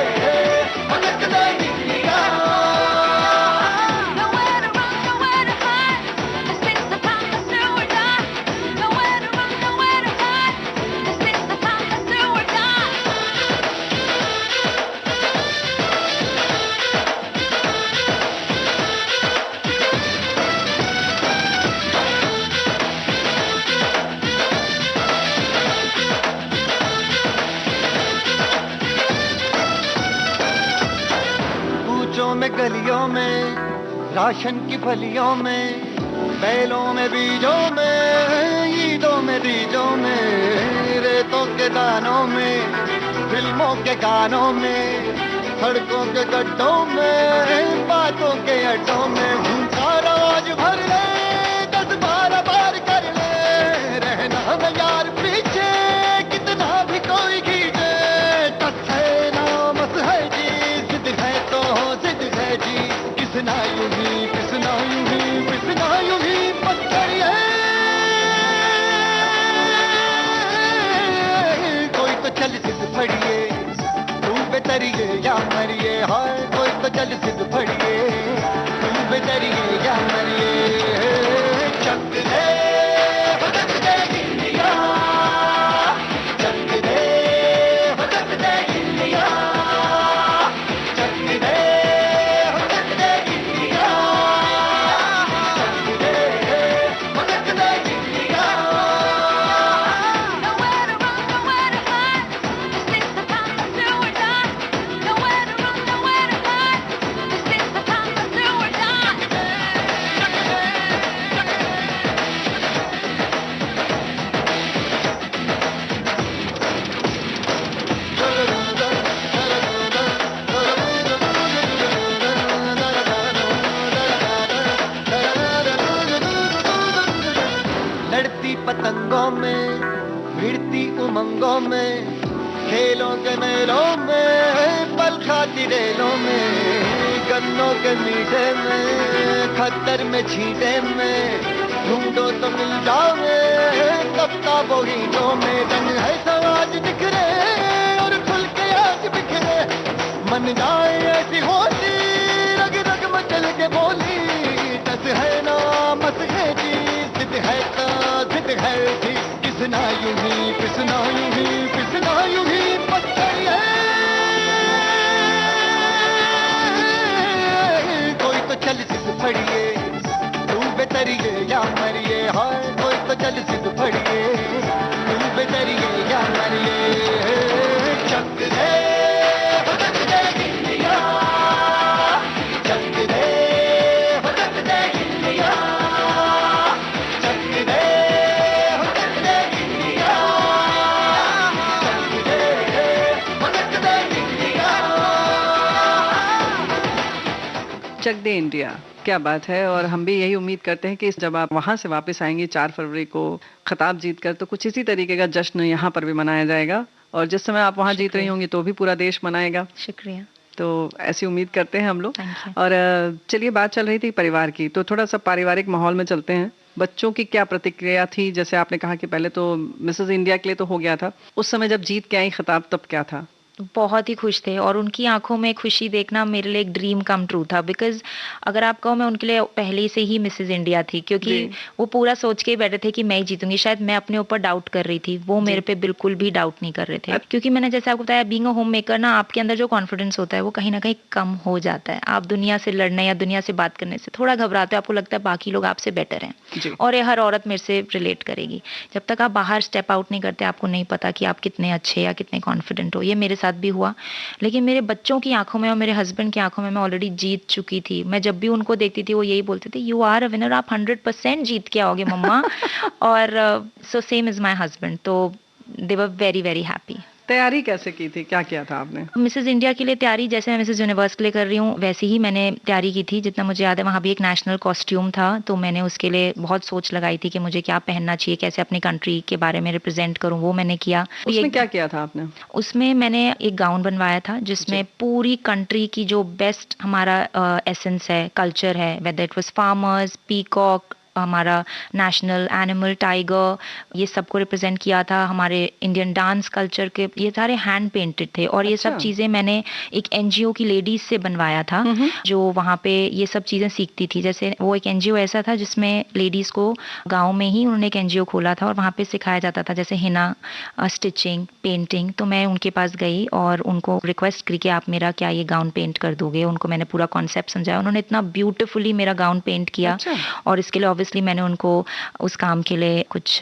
में, राशन की फलियों में, बैलों में, बीजों में, ईदों में, बीजों में, रेतों के दानों में, फिल्मों के गानों में, सड़कों के गड्ढों में, बातों के अड्डों में, सारा आज भर ले, 10-12 बार कर ले, रहना न यार पीछे, कितना भी कोई खींचे, टस है नामस है जी, जिद है तो जिद है जी, किसना यूं ही, किसना यूं ही, किसना यूं ही पत्थर है, कोई तो चल सिद्ध फड़िए, तू बेतरिए या मरिए, हाय कोई तो चल सिद्ध फड़िए, तू बेतरिए या मरिए, चक दे भटक दे इंडिया, चक दे भटक दे इंडिया, चक दे भटक दे इंडिया, चक दे भटक दे India. Nowhere to run, nowhere to hide. This is the time to do or die. Nowhere to run, nowhere to hide. This is the time to do or die. लड़ती पतंगों में, भिड़ती उमंगों में, खेलों के मेलों में, पल खाती रेलों में, गन्नों के मीठे में, खद्दर में छींटे में, ढूंढो तो मिल जाओगे, कप्ता बोहीनों में, रंग है समाज बिखरे और खुल के आज बिखरे, मन जाए ऐसी होली, रग रग मचल के बोली, टस है ना मत है जी, जिद है तो जिद है जी, किसना यूं ही, किसना यूं ही, किसना यूं ही पत्थर है, कोई तो चल सिद्ध फड़िए, तू बेतरिए या मरिए, हाय कोई तो चल सिद्ध फड़िए, तू बेतरिए या मरिए, चक दे भटक दे इंडिया, चक दे भटक दे इंडिया, चक दे भटक दे इंडिया, चक दे भटक दे इंडिया. चक दे इंडिया, क्या बात है. और हम भी यही उम्मीद करते हैं कि जब आप वहां से वापस आएंगे 4 फरवरी को खिताब जीतकर, तो कुछ इसी तरीके का जश्न यहाँ पर भी मनाया जाएगा, और जिस समय आप वहां जीत रही होंगी तो भी पूरा देश मनाएगा. शुक्रिया. तो ऐसी उम्मीद करते हैं हम लोग. Thank you. और चलिए, बात चल रही थी परिवार की, तो थोड़ा सा पारिवारिक माहौल में चलते हैं. बच्चों की क्या प्रतिक्रिया थी? जैसे आपने कहा कि पहले तो मिसेस इंडिया के लिए तो हो गया था, उस समय जब जीत के आई खिताब तब क्या था? बहुत ही खुश थे, और उनकी आंखों में खुशी देखना मेरे लिए एक ड्रीम कम ट्रू था. बिकॉज अगर आप कहो, मैं उनके लिए पहले से ही मिसेज इंडिया थी, क्योंकि वो पूरा सोच के बैठे थे कि मैं ही जीतूंगी. शायद मैं अपने ऊपर डाउट कर रही थी, वो मेरे पे बिल्कुल भी डाउट नहीं कर रहे थे. क्योंकि मैंने जैसे आपको बताया, बीइंग अ होम मेकर ना, आपके अंदर जो कॉन्फिडेंस होता है वो कहीं ना कहीं कम हो जाता है. आप दुनिया से लड़ने या दुनिया से बात करने से थोड़ा घबराते हो, आपको लगता है बाकी लोग आपसे बेटर हैं, और ये हर औरत मेरे से रिलेट करेगी. जब तक आप बाहर स्टेप आउट नहीं करते, आपको नहीं पता कि आप कितने अच्छे या कितने कॉन्फिडेंट हो. ये मेरे साथ भी हुआ. लेकिन मेरे बच्चों की आंखों में और मेरे हस्बैंड की आंखों में मैं ऑलरेडी जीत चुकी थी. मैं जब भी उनको देखती थी, वो यही बोलते थे, यू आर अ विनर, आप 100% जीत के आओगे मम्मा. और so same is my husband. तो दे वर वेरी वेरी हैप्पी. तैयारी कैसे की थी, क्या किया था आपने? मिसेज इंडिया के लिए तैयारी जैसे मैं मिसेज यूनिवर्स के लिए कर रही हूँ, वैसे ही मैंने तैयारी की थी. जितना मुझे याद है, वहाँ भी एक नेशनल कॉस्ट्यूम था, तो मैंने उसके लिए बहुत सोच लगाई थी कि मुझे क्या पहनना चाहिए, कैसे अपनी कंट्री के बारे में रिप्रेजेंट करूँ. वो मैंने किया. उसमें क्या किया था आपने? उसमें मैंने एक गाउन बनवाया था, जिसमें पूरी कंट्री की जो बेस्ट हमारा एसेंस है, कल्चर है, whether it was farmers, peacock, हमारा नेशनल एनिमल टाइगर, ये सबको रिप्रेजेंट किया था. हमारे इंडियन डांस कल्चर के ये सारे हैंड पेंटेड थे. और ये सब चीज़ें मैंने एक एनजीओ की लेडीज से बनवाया था, जो वहाँ पे ये सब चीज़ें सीखती थी. जैसे वो एक एनजीओ ऐसा था जिसमें लेडीज़ को गाँव में ही उन्होंने एक एनजीओ खोला था, और वहाँ पे सिखाया जाता था जैसे हिना, स्टिचिंग, पेंटिंग. तो मैं उनके पास गई और उनको रिक्वेस्ट करी कि आप मेरा क्या ये गाउन पेंट कर दोगे. उनको मैंने पूरा कॉन्सेप्ट समझाया. उन्होंने इतना ब्यूटिफुली मेरा गाउन पेंट किया. और इसके लिए ऑब्वियसली मैंने उनको उस काम के लिए कुछ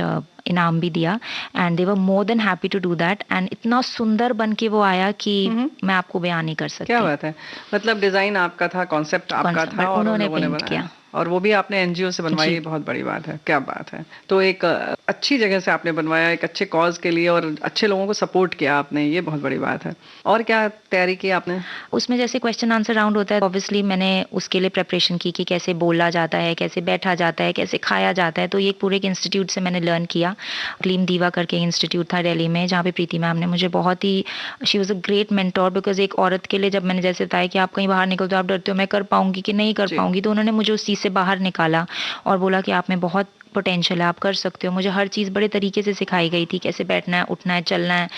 इनाम भी दिया and they were more than happy to do that and इतना सुंदर बन के वो आया कि मैं आपको बयान नहीं कर सकती। क्या बात है, मतलब डिजाइन आपका था, कॉन्सेप्ट आपका Concept, था but और उन्होंने उन लोगों ने paint बनाया किया। और वो भी आपने एनजीओ से बनवाई, जी। बहुत बड़ी बात है, क्या बात है। तो एक अच्छी जगह से आपने बनवाया, एक अच्छे कॉज के लिए, और अच्छे लोगों को सपोर्ट किया आपने, ये बहुत बड़ी बात है। और क्या तैयारी की आपने? उसमें जैसे क्वेश्चन आंसर राउंड होता है, ऑब्वियसली मैंने उसके लिए प्रेपरेशन की कि कैसे बोला जाता है, कैसे बैठा जाता है, कैसे खाया जाता है। तो ये पूरे एक इंस्टीट्यूट से मैंने लर्न किया। क्लीम दीवा करके इंस्टीट्यूट था दिल्ली में, जहाँ पे प्रीति मैम ने मुझे बहुत ही, she was a great mentor, because एक औरत के लिए जब मैंने जैसे बताया कि आप कहीं बाहर निकलते हो, आप डरते हो मैं कर पाऊंगी कि नहीं कर जी। पाऊंगी, तो उन्होंने मुझे उस चीज़ से बाहर निकाला और बोला कि आप में बहुत पोटेंशियल है, आप कर सकते हो। मुझे हर चीज़ बड़े तरीके से सिखाई गई थी, कैसे बैठना है, उठना है, चलना है,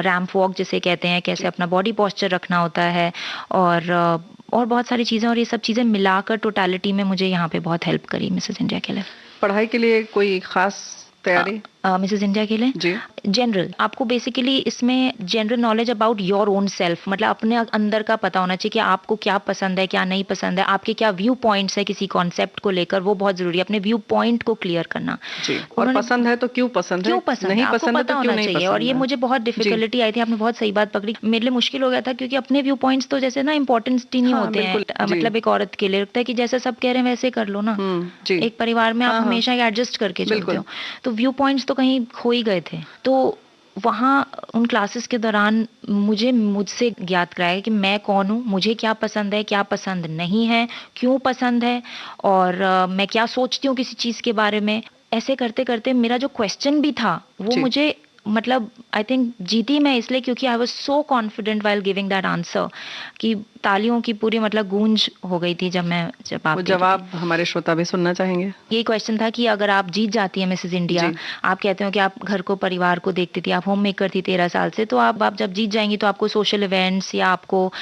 रैंप वॉक जिसे कहते हैं, कैसे अपना बॉडी पोस्चर रखना होता है, और बहुत सारी चीज़ें, और ये सब चीज़ें मिलाकर टोटलिटी में मुझे यहाँ पे बहुत हेल्प करी मिसेस इंडिया के लिए। पढ़ाई के लिए कोई खास तैयारी? मिसेस इंडिया के लिए जी। जनरल, आपको बेसिकली इसमें general knowledge about your own self, मतलब अपने अंदर का पता होना चाहिए कि आपको क्या पसंद है, क्या नहीं पसंद है, आपके क्या व्यू पॉइंट्स है किसी कॉन्सेप्ट को लेकर, वो बहुत जरूरी है, अपने व्यू पॉइंट को क्लियर करना। जी। और पसंद है तो क्यों पसंद है, क्यों पसंद नहीं है, आपको पसंद है पता तो क्यों होना नहीं चाहिए। पसंद और ये है। मुझे बहुत डिफिकल्टी आई थी, आपने बहुत सही बात पकड़ी, मेरे लिए मुश्किल हो गया था, क्योंकि अपने व्यू पॉइंट्स तो जैसे ना इंपॉर्टेंस नहीं हाँ, होते हैं, बिल्कुल, जी। मतलब एक औरत के लिए लगता है कि जैसा सब कह रहे हैं वैसे कर लो ना। जी। एक परिवार में आप हाँ, हाँ। हमेशा एडजस्ट करके चलते बिल्कुल। हो, तो व्यू पॉइंट्स तो कहीं खो ही गए थे। तो वहाँ उन क्लासेस के दौरान मुझसे ज्ञात कराया कि मैं कौन हूँ, मुझे क्या पसंद है, क्या पसंद नहीं है, क्यों पसंद है, और मैं क्या सोचती हूँ किसी चीज़ के बारे में। ऐसे करते करते मेरा जो क्वेश्चन भी था वो जी। मुझे, मतलब आई थिंक जीती मैं इसलिए क्योंकि I was so confident while giving that answer कि तालियों की पूरी मतलब गूंज हो गई थी जब मैं जवाब वो दे रही थी। जवाब हमारे श्रोता भी सुनना चाहेंगे। ये क्वेश्चन था कि अगर आप जीत जाती है मिसेस इंडिया, जी। आप कहते हो कि आप घर को, परिवार को देखती थी, आप होम मेकर थी 13 साल से, तो आप जब जीत जाएंगी तो आपको सोशल इवेंट्स या आपको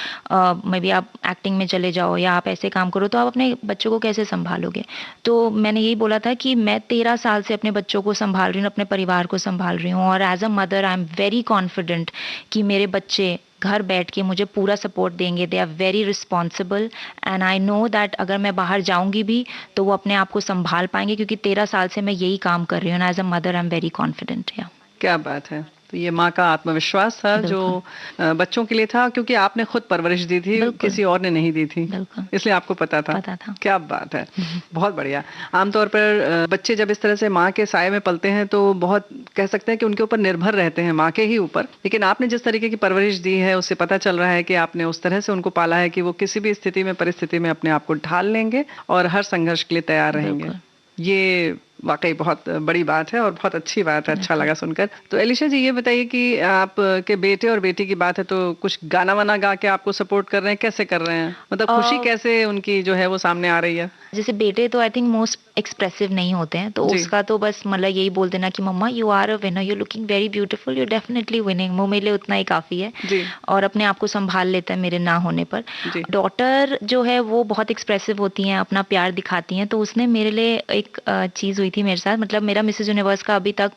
मे बी आप एक्टिंग में चले जाओ या आप ऐसे काम करो, तो आप अपने बच्चों को कैसे संभालोगे। तो मैंने यही बोला था कि मैं 13 साल से अपने बच्चों को संभाल रही हूँ, अपने परिवार को संभाल रही हूँ, और as a mother I am very confident कि मेरे बच्चे घर बैठ के मुझे पूरा सपोर्ट देंगे। They are very responsible and I know that अगर मैं बाहर जाऊंगी भी तो वो अपने आप को संभाल पाएंगे, क्योंकि 13 साल से मैं यही काम कर रही हूँ। As a mother I am very confident. या क्या बात है। तो ये माँ का आत्मविश्वास था जो बच्चों के लिए था, क्योंकि आपने खुद परवरिश दी थी, बिल्कुल। किसी और ने नहीं दी थी, बिल्कुल। इसलिए आपको पता था। पता था। क्या बात है, बहुत बढ़िया। आमतौर पर बच्चे जब इस तरह से माँ के साए में पलते हैं तो बहुत कह सकते हैं कि उनके ऊपर निर्भर रहते हैं, माँ के ही ऊपर। लेकिन आपने जिस तरीके की परवरिश दी है उससे पता चल रहा है कि आपने उस तरह से उनको पाला है कि वो किसी भी स्थिति में, परिस्थिति में अपने आप को ढाल लेंगे और हर संघर्ष के लिए तैयार रहेंगे। ये वाकई बहुत बड़ी बात है और बहुत अच्छी बात है, अच्छा लगा सुनकर। तो एलिशा जी, ये बताइए कि आप के बेटे और बेटी की बात है, तो कुछ गाना वाना गा के आपको सपोर्ट कर रहे हैं, कैसे कर रहे हैं, मतलब खुशी कैसे उनकी जो है वो सामने आ रही है? जैसे बेटे तो आई थिंक मोस्ट एक्सप्रेसिव नहीं होते हैं, तो जी। उसका तो बस मतलब यही बोल देना कि mamma you are a winner, you looking very beautiful, you definitely winning, वो मेरे लिए उतना ही काफी है। जी। और अपने आप को संभाल लेता है मेरे ना होने पर। जी। डॉटर जो है वो बहुत एक्सप्रेसिव होती हैं, अपना प्यार दिखाती हैं, तो उसने मेरे लिए एक चीज हुई थी मेरे साथ, मतलब मेरा मिसेस यूनिवर्स का अभी तक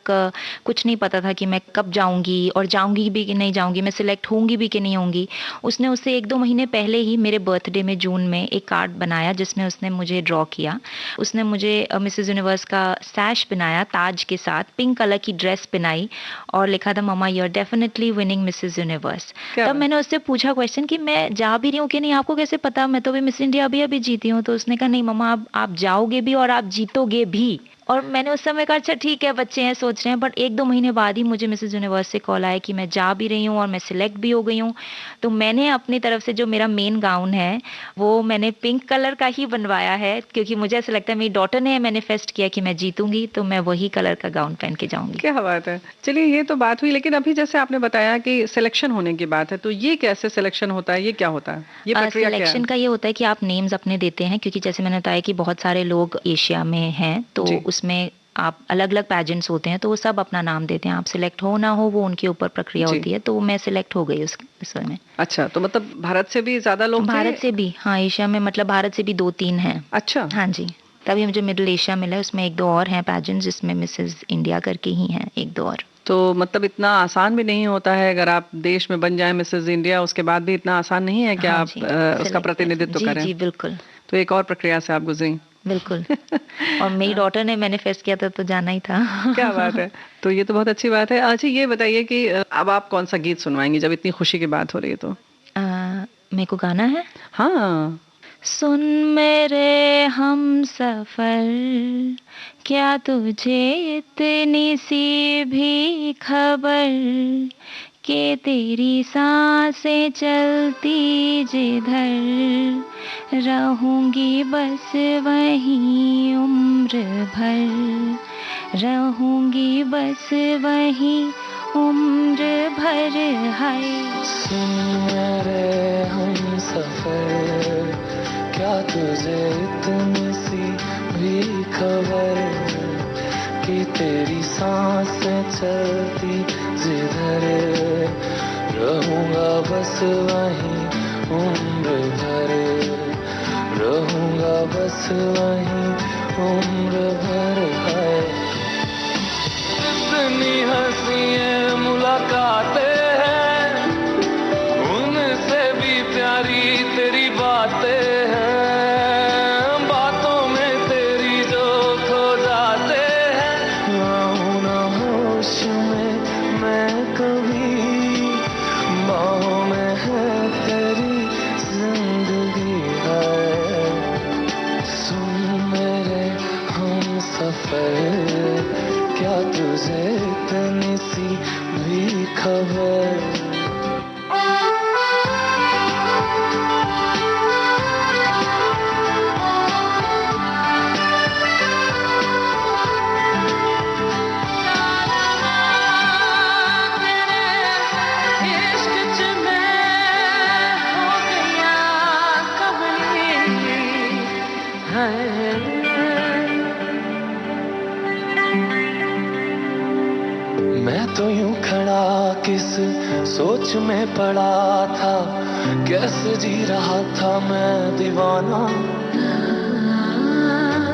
कुछ नहीं पता था कि मैं कब जाऊंगी और जाऊंगी भी कि नहीं जाऊंगी, मैं सिलेक्ट होंगी भी कि नहीं होंगी। उसने उससे 1-2 महीने पहले ही मेरे बर्थडे में जून में एक कार्ड बनाया जिसमें उसने मुझे ड्रॉ किया। उसने मुझे मिसेस यूनिवर्स का सैश बनाया ताज के साथ, पिंक कलर की ड्रेस पहनाई और लिखा था mamma you are definitely winning Mrs universe. तब मैंने उससे पूछा क्वेश्चन कि मैं जा भी रही हूँ कि नहीं, आपको कैसे पता, मैं तो भी मिस इंडिया अभी जीती हूँ। तो उसने कहा नहीं मम्मा आप जाओगे भी और आप जीतोगे भी। और मैंने उस समय कहा अच्छा ठीक है, बच्चे हैं सोच रहे हैं, बट 1-2 महीने बाद ही मुझे मिसेस यूनिवर्स से कॉल आया कि मैं जा भी रही हूँ और मैं सिलेक्ट भी हो गई हूँ। तो मैंने अपनी तरफ से जो मेरा मेन गाउन है वो मैंने पिंक कलर का ही बनवाया है, क्योंकि मुझे ऐसा लगता है मेरी डॉटर ने मैनिफेस्ट किया कि मैं जीतूंगी, तो मैं वही कलर का गाउन पहन के जाऊंगी। क्या बात है। चलिए ये तो बात हुई, लेकिन अभी जैसे आपने बताया कि सिलेक्शन होने की बात है, तो ये कैसे सिलेक्शन होता है, ये क्या होता है, ये प्रक्रिया क्या है? सिलेक्शन का ये होता है कि आप नेम्स अपने देते हैं, क्योंकि जैसे मैंने बताया कि बहुत सारे लोग एशिया में हैं, तो जी। उसमें आप अलग अलग पैजेंट्स होते हैं, तो वो सब अपना नाम देते हैं। आप सिलेक्ट हो ना हो वो उनके ऊपर प्रक्रिया जी। होती है, तो मैं सिलेक्ट हो गई उस विषय में। अच्छा, तो मतलब भारत से भी ज्यादा लोग थे? भारत से भी, हाँ, एशिया में मतलब भारत से भी 2-3 हैं। अच्छा। हाँ जी, तभी मुझे मिडिल एशिया मिला, उसमें 1-2 और हैं पैजेंट्स जिसमें मिसेस इंडिया करके ही हैं 1-2 और। तो मतलब इतना आसान भी नहीं होता है, अगर आप देश में बन जाए मिसेस इंडिया उसके बाद भी इतना आसान नहीं है कि हाँ आप जी, उसका select प्रतिनिधित्व जी, करें। जी बिल्कुल। तो एक और प्रक्रिया से आप गुजरी, बिल्कुल। और मेरी डॉटर ने मैनिफेस्ट किया था तो जाना ही था। क्या बात है। तो ये तो बहुत अच्छी बात है। अच्छा ये बताइए कि अब आप कौन सा गीत सुनवाएंगी जब इतनी खुशी की बात हो रही है तो? मेरे को गाना है। हाँ। सुन मेरे हम सफर, क्या तुझे इतनी सी भी खबर कि तेरी सांसें चलती जिधर, रहूंगी बस वहीं उम्र भर, रहूंगी बस वहीं उम्र भर। है सुन मेरे हम सफर, क्या तुझे इतनी सी भी खबर कि तेरी सांसें चलती जिधर, रहूंगा बस वहीं उम्र भर, रहूंगा बस वहीं उम्र भर। है इतनी हंसी मुलाकातें हैं, उनसे भी प्यारी तेरी बातें हैं, बातों में तेरी जो खो जाते हैं। आऊं ना होश में मैं कभी, बाहों में है तेरी जिंदगी है। सुन मेरे हम सफर, क्या तुझे इतनी सी भी खबर। मैं तो यूं खड़ा किस सोच में पड़ा था, कैसे जी रहा था मैं दीवाना।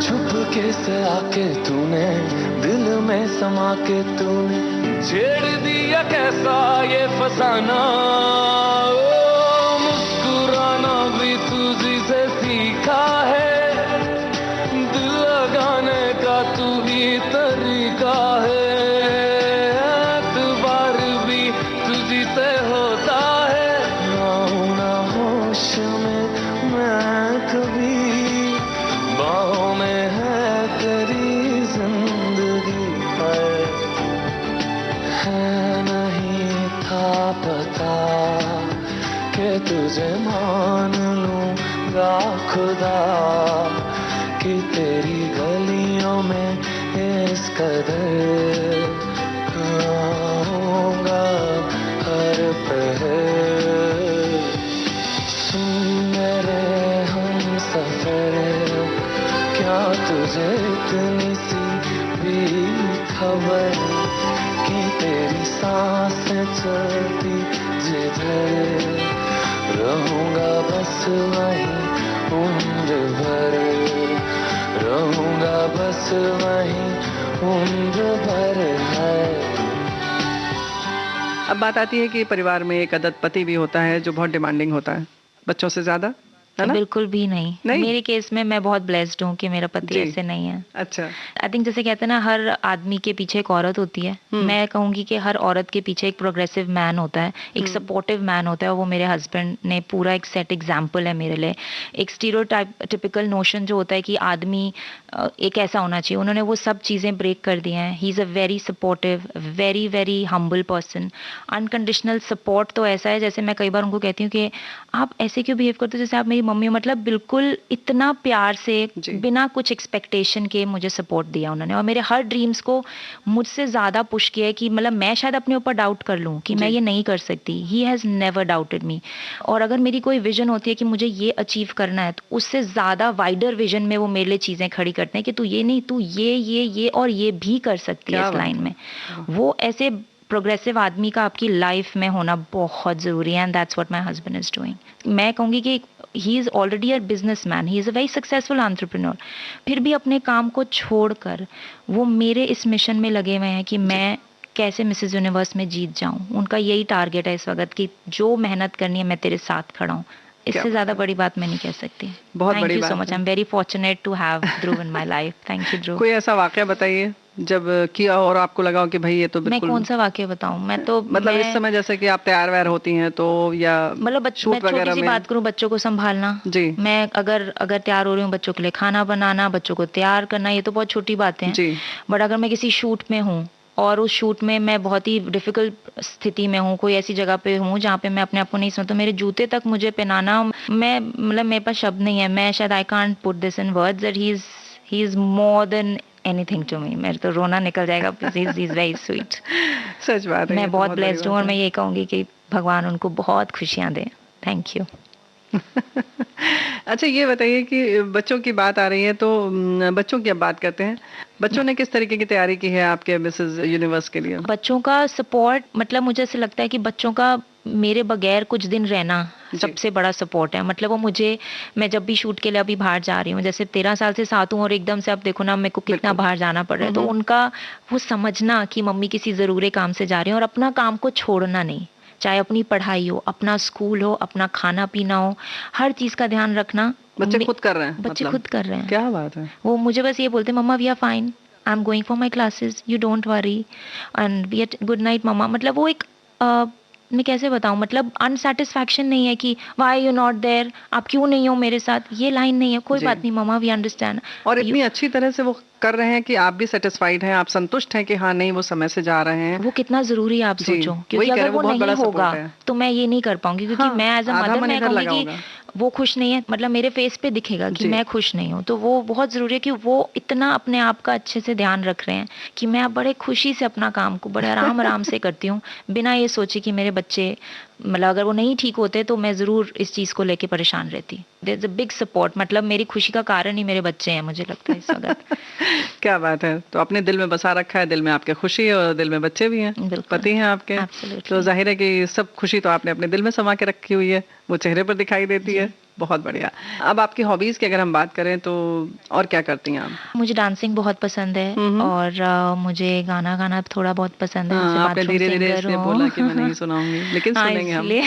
छुप के से आके तूने दिल में समा के तूने छेड़ दिया कैसा ये फसाना। ओ मुस्कुराना भी तुझी से सीखा है, दिल लगाने का तू ही तरीका है। तुझे मान लूंगा खुदा कि तेरी गलियों में इस कदर आऊंगा हर पहर। सुन मेरे हम सफर, क्या तुझे इतनी सी भी खबर कि तेरी सांसें चलती जिधर, रहूंगा बस वहीं उम्र भर, रहूंगा बस वहीं उम्र भर। है अब बात आती है कि परिवार में एक अदद पति भी होता है जो बहुत डिमांडिंग होता है बच्चों से ज्यादा, है ना? बिल्कुल भी नहीं, नहीं? मेरे केस में मैं बहुत ब्लेस्ड हूँ कि मेरा पति जी। ऐसे नहीं है। अच्छा। आई थिंक जैसे कहते हैं ना, हर आदमी के पीछे एक औरत होती है। मैं कहूंगी कि हर औरत के पीछे एक प्रोग्रेसिव मैन होता है, एक सपोर्टिव मैन होता है। वो मेरे हस्बैंड ने पूरा एक सेट एग्जाम्पल है मेरे लिए। एक स्टीरियोटाइपिकल नोशन जो होता है कि आदमी एक ऐसा होना चाहिए, उन्होंने वो सब चीज़ें ब्रेक कर दी हैं। He is a very supportive, very very humble person. Unconditional support तो ऐसा है, जैसे मैं कई बार उनको कहती हूँ कि आप ऐसे क्यों बिहेव करते हो जैसे आप मेरी मम्मी हो। मतलब बिल्कुल इतना प्यार से, बिना कुछ एक्सपेक्टेशन के मुझे सपोर्ट दिया उन्होंने, और मेरे हर ड्रीम्स को मुझसे ज़्यादा पुश किया है कि मतलब मैं शायद अपने ऊपर डाउट कर लूँ कि मैं ये नहीं कर सकती। ही हैज़ नेवर डाउटेड मी। और अगर मेरी कोई विजन होती है कि मुझे ये अचीव करना है, तो उससे ज़्यादा वाइडर विजन में वो मेरे लिए चीज़ें खड़ी करते हैं कि तू ये नहीं, तू ये और ये भी कर सकती है इस लाइन में। वो ऐसे प्रोग्रेसिव आदमी का आपकी लाइफ में होना बहुत ज़रूरी है, and that's what my husband is doing. मैं कहूँगी कि he is already a businessman, he is a very successful entrepreneur, फिर भी अपने काम को छोड़कर वो मेरे इस मिशन में लगे हुए हैं कि मैं कैसे मिसेस यूनिवर्स में जीत जाऊं। उनका यही टारगेट है इस वक्त कि जो मेहनत करनी है मैं तेरे साथ खड़ा हूं। इससे ज्यादा बड़ी बात मैं नहीं कह सकती। बहुत बड़ी थैंक यू बात सो मच, है। I am very fortunate to have Dhruv in my life. Thank you Dhruv. कोई ऐसा वाकया बताइए जब किया और आपको लगा हो कि भाई ये तो मैं बिल्कुल, कौन सा वाक्य बताऊं? मैं तो मतलब इस समय जैसे कि आप तैयार वैयार होती हैं तो, या मतलब मैं शूट छोटी वगैरह सी में। बात करूं, बच्चों को संभालना। जी मैं अगर अगर तैयार हो रही हूँ, बच्चों के लिए खाना बनाना, बच्चों को तैयार करना, ये तो बहुत छोटी बातें हैं। जी बट अगर मैं किसी शूट में हूँ और उस शूट में मैं बहुत ही डिफिकल्ट स्थिति में हूँ, कोई ऐसी जगह पे हूँ जहाँ पे मैं अपने आप को नहीं सुन, तो मेरे जूते तक मुझे पहनाना, मैं मतलब मेरे पास शब्द नहीं है, मैं शायद I can't put this in words that he is more than anything to me. मेरे तो रोना निकल जाएगा। He is very sweet. सच बात है, ये मैं तो बहुत बड़ी ब्लेस्ड हूँ बात और है। मैं ये कहूंगी कि भगवान उनको बहुत खुशियां दे। Thank you. अच्छा ये बताइए कि बच्चों की बात आ रही है तो बच्चों की अब बात करते हैं। बच्चों ने किस तरीके की तैयारी की है आपके मिसेस यूनिवर्स के लिए? बच्चों का सपोर्ट, मतलब मुझे ऐसे लगता है कि बच्चों का मेरे बगैर कुछ दिन रहना जी। सबसे बड़ा सपोर्ट है। मतलब वो मुझे, मैं जब भी शूट के लिए अभी बाहर जा रही हूँ, जैसे 13 साल से साथ हूँ और एकदम से अब देखो ना मेरे को कितना बिल्कुल। बाहर जाना पड़ रहा है, तो उनका वो समझना कि मम्मी किसी जरूरी काम से जा रही है और अपना काम को छोड़ना नहीं, चाहे अपनी पढ़ाई हो, अपना स्कूल हो, अपना खाना पीना हो, हर चीज का ध्यान रखना। बच्चे खुद कर रहे हैं? बच्चे मतलब खुद कर रहे हैं। क्या बात है। वो मुझे बस ये बोलते, mamma we are fine, I am going for my classes, you don't worry and we are good night mamma. मतलब वो एक मैं कैसे बताऊं, मतलब अनसेटिस्फैक्शन नहीं है कि वाई यू नॉट देयर, आप क्यों नहीं हो मेरे साथ, ये लाइन नहीं है। कोई जी। बात नहीं मम्मा, वी अंडरस्टैंड। और इतनी अच्छी तरह से वो कर रहे हैं कि आप भी सेटिस्फाइड हैं, आप संतुष्ट हैं कि हाँ नहीं वो समय से जा रहे हैं। वो कितना जरूरी है आप जी, सोचो, वही क्योंकि कह रहे अगर हैं, वो वो बहुत नहीं बड़ा होगा सपोर्ट है। तो मैं ये नहीं कर पाऊंगी, क्योंकि हाँ, मैं एज अ आधा मदर मन मैं इधर लगा कहूंगी होगा। कि वो खुश नहीं है, मतलब मेरे फेस पे दिखेगा कि जी। मैं खुश नहीं हूँ। तो वो बहुत जरूरी है कि वो इतना अपने आप का अच्छे से ध्यान रख रहे हैं कि मैं अब बड़े खुशी से अपना काम को बड़े आराम आराम से करती हूँ, बिना ये सोचे कि मेरे बच्चे, मतलब अगर वो नहीं ठीक होते तो मैं जरूर इस चीज को लेके परेशान रहती। There is a big support, मतलब मेरी खुशी का कारण ही मेरे बच्चे हैं, मुझे लगता है इस वक्त। क्या बात है। तो अपने दिल में बसा रखा है, दिल में आपके खुशी है और दिल में बच्चे भी हैं, बिल्कुल। पति हैं आपके। Absolutely. तो जाहिर है कि सब खुशी तो आपने अपने दिल में समा के रखी हुई है, वो चेहरे पर दिखाई देती है। बहुत बढ़िया। अब आपकी हॉबीज की अगर हम बात करें तो और क्या करती हैं आप? मुझे डांसिंग बहुत पसंद है और मुझे गाना गाना थोड़ा बहुत पसंद है। हाँ, जैसे आपने बाथरूम धीरे धीरे सिंगर से हूँ। बोला कि मैं नहीं सुना होंगी, लेकिन हाँ, सुनेंगे हम। इसलिए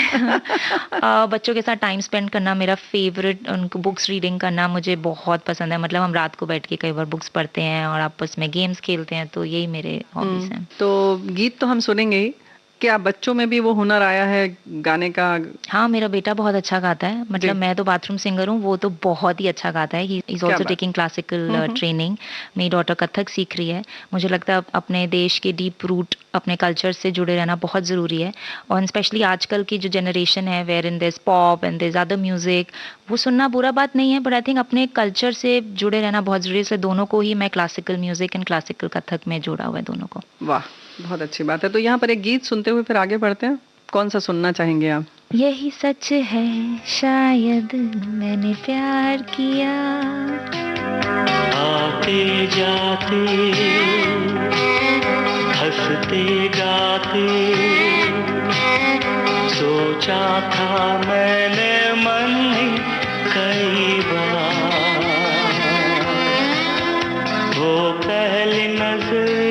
बच्चों के साथ टाइम स्पेंड करना मेरा फेवरेट, उनको बुक्स रीडिंग करना मुझे बहुत पसंद है। मतलब हम रात को बैठ के कई बार बुक्स पढ़ते हैं और आपस में गेम्स खेलते हैं, तो यही मेरे हॉबीज हैं। तो गीत तो हम सुनेंगे ही, क्या बच्चों में भी वो हुनर आया है गाने का? हाँ, मेरा बेटा बहुत अच्छा गाता है। जी। मतलब मैं तो बाथरूम सिंगर हूँ, वो तो बहुत ही अच्छा गाता है। ही इज क्या ऑल्सो बात। Taking classical training. मेरी डॉटर कथक सीख रही है। मुझे लगता है अपने देश के डीप रूट, अपने कल्चर से जुड़े रहना बहुत ज़रूरी है। और स्पेशली आजकल की जो जनरेशन है, where in this pop and this other music, वो सुनना बुरा बात नहीं है, बट आई थिंक अपने कल्चर से जुड़े रहना बहुत ज़रूरी है। इसलिए दोनों को ही मैं classical music and classical Kathak में जोड़ा हुआ है, दोनों को। वाह, बहुत अच्छी बात है। तो यहाँ पर एक गीत सुनते हुए फिर आगे बढ़ते हैं। कौन सा सुनना चाहेंगे आप? यही सच है शायद मैंने प्यार किया, आते जाते हंसते गाते सोचा था मैंने मन में कई बार, वो पहली नजर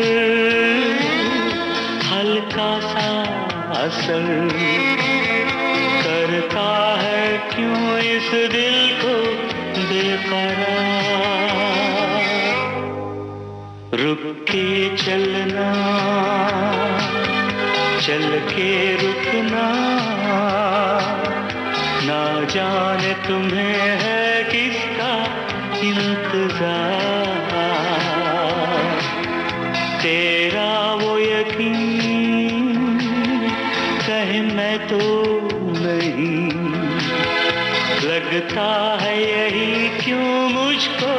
हल्का सा असर करता है क्यों इस दिल को बेकरार, रुक के चलना चल के रुकना, ना जाने तुम्हें है किसका इंतजार, तेरा वो यकीन कहे मैं तो नहीं, लगता है यही क्यों मुझको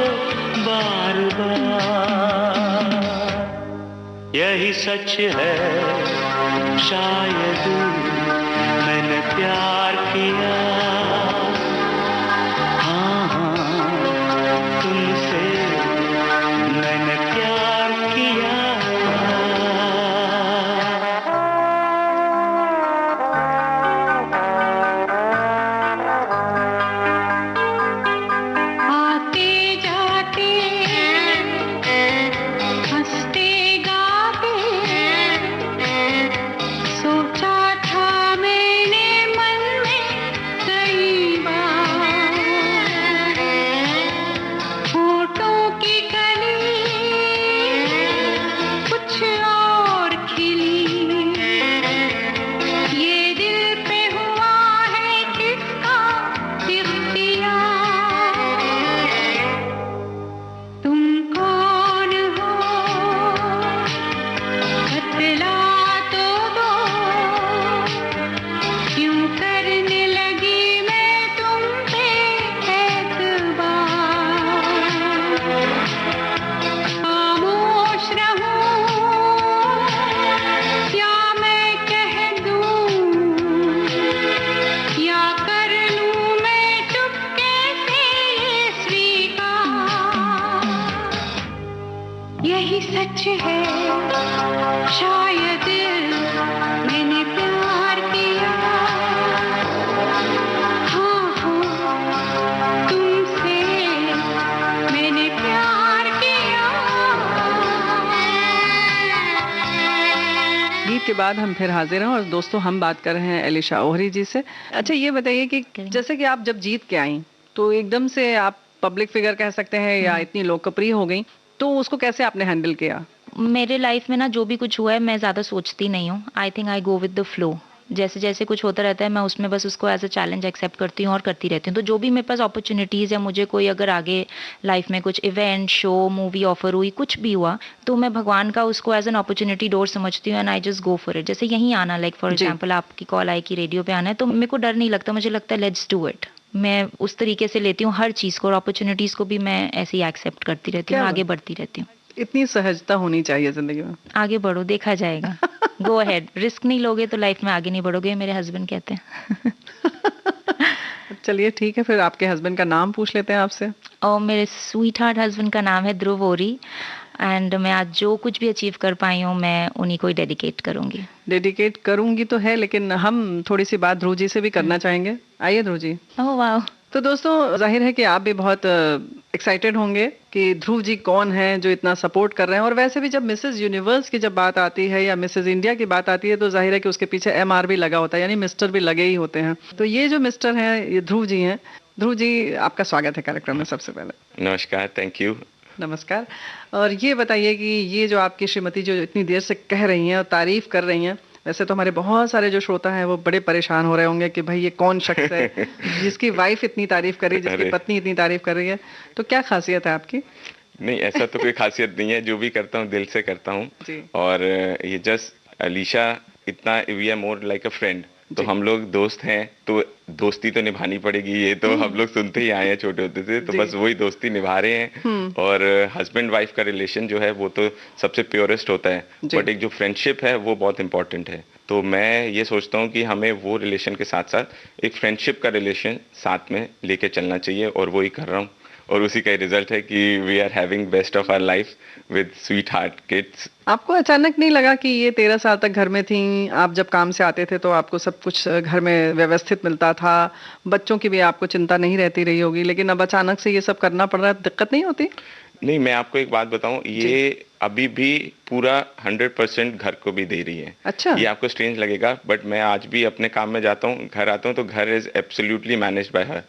बार बार, यही सच है शायद मैंने प्यार किया, हाँ हाँ तुमसे मैंने प्यार किया। आते जाते हंसते गाते सोचा था मैंने मन में यही सच है शायद मैंने प्यार किया हाँ हाँ तुमसे मैंने प्यार किया। गीत के बाद हम फिर हाजिर हैं और दोस्तों हम बात कर रहे हैं अलीशा ओहरी जी से। अच्छा ये बताइए कि जैसे कि आप जब जीत के आई तो एकदम से आप पब्लिक फिगर कह सकते हैं या इतनी लोकप्रिय हो गई, तो उसको कैसे आपने हैंडल किया? मेरे लाइफ में ना जो भी कुछ हुआ है मैं ज़्यादा सोचती नहीं हूँ। I think I go with the flow. जैसे जैसे कुछ होता रहता है मैं उसमें बस उसको एज अ चैलेंज एक्सेप्ट करती हूँ और करती रहती हूँ। तो जो भी मेरे पास अपॉर्चुनिटीज़ है, मुझे कोई अगर आगे लाइफ में कुछ इवेंट, शो, मूवी ऑफर हुई, कुछ भी हुआ, तो मैं भगवान का उसको एज एन अपॉर्चुनिटी डोर समझती हूँ and I just go for it. जैसे यहीं आना, लाइक फॉर एग्जाम्पल आपकी कॉल आई कि रेडियो पे आना है, तो मेरे को डर नहीं लगता, मुझे लगता है लेट्स डू इट। मैं उस तरीके से लेती हूँ हर चीज़ को और अपॉर्चुनिटीज़ को भी मैं ऐसे ही एक्सेप्ट करती रहती हूँ, आगे बढ़ती रहती हूँ। इतनी सहजता होनी चाहिए जिंदगी में। आगे बढ़ो, देखा जाएगा। गो अहेड, रिस्क नहीं लोगे तो लाइफ में आगे नहीं बढ़ोगे, मेरे हस्बैंड कहते हैं। चलिए ठीक है, फिर आपके हस्बैंड का नाम पूछ लेते हैं आपसे। और मेरे स्वीट हार्ट हस्बैंड का नाम है ध्रुव ओरी एंड मैं आज जो कुछ भी अचीव कर पाई हूँ मैं उन्हीं को ही डेडिकेट करूंगी। डेडिकेट करूंगी तो है, लेकिन हम थोड़ी सी बात ध्रुव जी से भी करना चाहेंगे। आइए ध्रुव जी। ओह वाह। तो दोस्तों जाहिर है कि आप भी बहुत एक्साइटेड होंगे कि ध्रुव जी कौन हैं जो इतना सपोर्ट कर रहे हैं। और वैसे भी जब मिसेस यूनिवर्स की जब बात आती है या मिसेस इंडिया की बात आती है तो जाहिर है कि उसके पीछे MR भी लगा होता है, यानी मिस्टर भी लगे ही होते हैं। तो ये जो मिस्टर हैं ये ध्रुव जी हैं। ध्रुव जी आपका स्वागत है कार्यक्रम में। सबसे पहले नमस्कार, थैंक यू। नमस्कार। और ये बताइए कि ये जो आपकी श्रीमती जो इतनी देर से कह रही हैं और तारीफ कर रही हैं, वैसे तो हमारे बहुत सारे जो श्रोता हैं वो बड़े परेशान हो रहे होंगे कि भाई ये कौन शख्स है जिसकी वाइफ इतनी तारीफ कर रही है, जिसकी पत्नी इतनी तारीफ कर रही है। तो क्या खासियत है आपकी? नहीं, ऐसा तो कोई खासियत नहीं है, जो भी करता हूँ दिल से करता हूँ। और ये जस्ट अलीशा इतना, we are more like a friend. तो हम लोग दोस्त हैं तो दोस्ती तो निभानी पड़ेगी, ये तो हम लोग सुनते ही आए हैं छोटे होते थे, तो बस वही दोस्ती निभा रहे हैं। और हस्बैंड वाइफ का रिलेशन जो है वो तो सबसे प्योरेस्ट होता है, बट एक जो फ्रेंडशिप है वो बहुत इंपॉर्टेंट है। तो मैं ये सोचता हूँ कि हमें वो रिलेशन के साथ साथ एक फ्रेंडशिप का रिलेशन साथ में लेके चलना चाहिए, और वो ही कर रहा हूँ। और उसी का रिजल्ट है कि we are having best of our life with sweetheart kids. आपको अचानक नहीं लगा कि ये 13 साल तक घर में थी, आप जब काम से आते थे तो आपको सब कुछ घर में व्यवस्थित मिलता था, बच्चों की भी आपको चिंता नहीं रहती रही होगी, लेकिन अब अचानक से ये सब करना पड़ रहा है, दिक्कत नहीं होती? नहीं, मैं आपको एक बात बताऊं, ये अभी भी पूरा 100% घर को भी दे रही है। अच्छा। ये आपको स्ट्रेंज लगेगा, बट मैं आज भी अपने काम में जाता हूँ, घर आता हूँ तो घर इज एब्सोल्युटली मैनेज्ड बाय हर।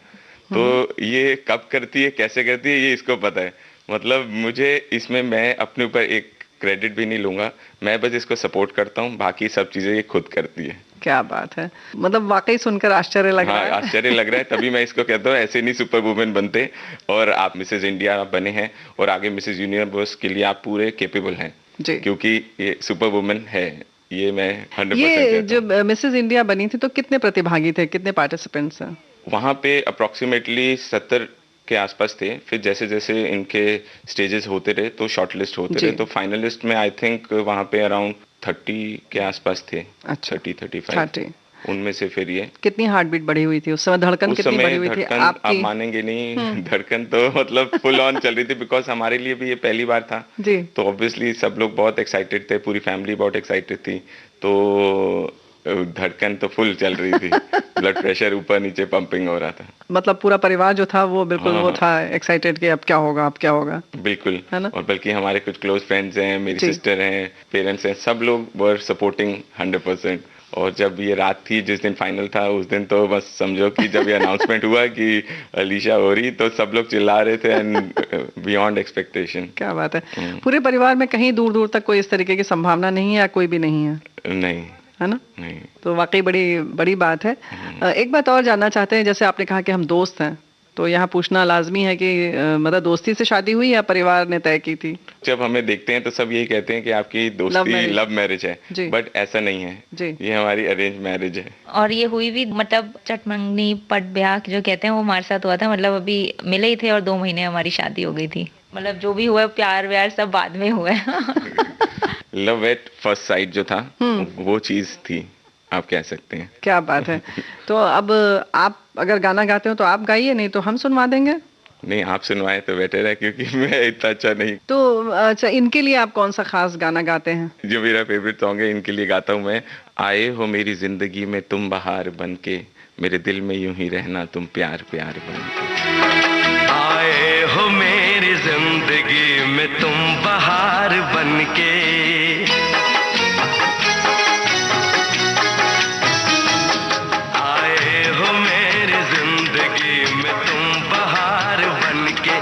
तो ये कब करती है, कैसे करती है, ये इसको पता है। मतलब मुझे इसमें, मैं अपने ऊपर एक क्रेडिट भी नहीं लूंगा, मैं बस इसको सपोर्ट करता हूँ, बाकी सब चीजें ये खुद करती है। क्या बात है, मतलब वाकई सुनकर आश्चर्य लग रहा है। आश्चर्य लग रहा है, तभी मैं इसको कहता हूँ ऐसे नहीं सुपर वुमेन बनते। और आप मिसेज इंडिया बने हैं और आगे मिसेज यूनिवर्स के लिए आप पूरे केपेबल हैं, क्योंकि ये सुपर वुमेन है, ये मैं 100% ये जो मिसेज इंडिया बनी थी तो कितने प्रतिभागी थे, कितने पार्टिसिपेंट्स हैं? वहाँ पे अप्रोक्सीमेटली 70 के आसपास थे। फिर जैसे जैसे इनके स्टेजेस होते रहे तो शॉर्टलिस्ट होते रहे, तो फाइनलिस्ट में आई थिंक वहाँ पे अराउंड 30 के आसपास थे। अच्छा, 30-35 उनमें से फिर ये। कितनी हार्ट बीट बढ़ी हुई थी उस समय? धड़कन कितनी बढ़ी हुई थी आपकी? आप मानेंगे नहीं, धड़कन तो मतलब फुल ऑन चल रही थी, बिकॉज हमारे लिए भी ये पहली बार था जी। तो ऑब्वियसली सब लोग बहुत एक्साइटेड थे, पूरी फैमिली बहुत एक्साइटेड थी, तो धड़कन तो फुल चल रही थी, ब्लड प्रेशर ऊपर नीचे पंपिंग हो रहा था। मतलब पूरा परिवार जो था वो बिल्कुल वो था एक्साइटेड कि अब क्या होगा, अब क्या होगा। बिल्कुल, है ना। और बल्कि हमारे कुछ क्लोज फ्रेंड्स हैं, मेरी सिस्टर हैं, पेरेंट्स हैं, सब लोग वर सपोर्टिंग 100%। और जब ये रात थी जिस दिन फाइनल था, उस दिन तो बस समझो कि जब ये अनाउंसमेंट हुआ कि अलीशा हो रही, तो सब लोग चिल्ला रहे थे एंड बियॉन्ड एक्सपेक्टेशन। क्या बात है। पूरे परिवार में कहीं दूर दूर तक कोई इस तरीके की संभावना नहीं है या कोई भी नहीं है? नहीं, है ना। नहीं। तो वाकई बड़ी बड़ी बात है। एक बात और जानना चाहते हैं, जैसे आपने कहा कि हम दोस्त हैं, तो यहाँ पूछना लाजमी है कि मतलब दोस्ती से शादी हुई या परिवार ने तय की थी? जब हमें देखते हैं तो सब यही कहते हैं कि आपकी दोस्ती लव मैरिज है, बट ऐसा नहीं है जी। ये हमारी अरेंज मैरिज है। और ये हुई भी मतलब चटमंगनी पट ब्याह जो कहते हैं वो हमारे साथ हुआ था। मतलब अभी मिले ही थे और 2 महीने हमारी शादी हो गई थी। मतलब जो भी हुआ प्यार व्यार सब बाद में हुआ है। लव एट फर्स्ट साइट जो था वो चीज थी, आप कह सकते हैं। क्या बात है। तो अब आप अगर गाना गाते हो तो आप गाइए, नहीं तो हम सुनवा देंगे। नहीं, आप सुनवाएं तो बेटर है, क्योंकि मैं इतना अच्छा नहीं। तो अच्छा, इनके लिए आप कौन सा खास गाना गाते हैं? जो मेरा फेवरेट सॉन्ग है, इनके लिए गाता हूँ मैं। आए हो मेरी जिंदगी में तुम बहार बनके, मेरे दिल में यूं ही रहना तुम प्यार प्यार बनके। आए हो मेरी जिंदगी में तुम बहार बनके, आए हो मेरी जिंदगी में तुम बहार बनके,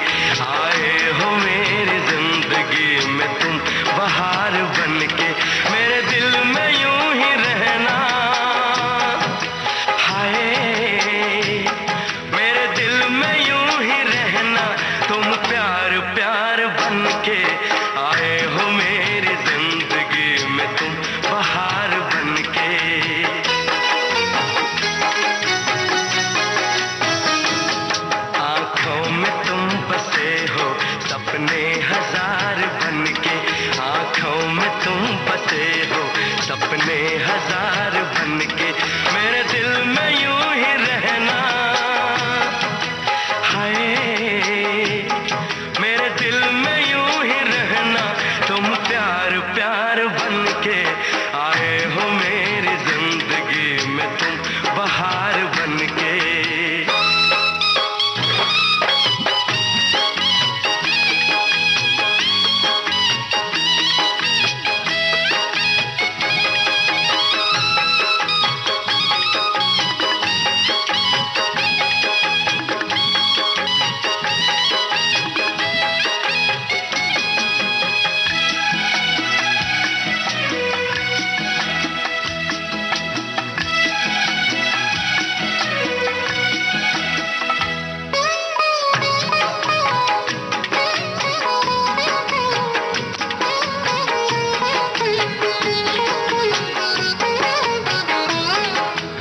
आए हो मेरी जिंदगी में तुम बहार बनके, मेरे दिल में यूं ही रहना, हाय मेरे दिल में यूं ही रहना तुम प्यार प्यार बनके, आए हो मेरी जिंदगी में तुम बहार बनके। आंखों में तुम बसे हो सपने हजार बनके, आंखों में तुम बसे हो सपने हजार बनके, मेरे दिल में यूं ही रहना, हाय मेरे दिल में यूं ही रहना तुम प्यार प्यार बनके, आए हो मेरी जिंदगी में तुम बहार बनके।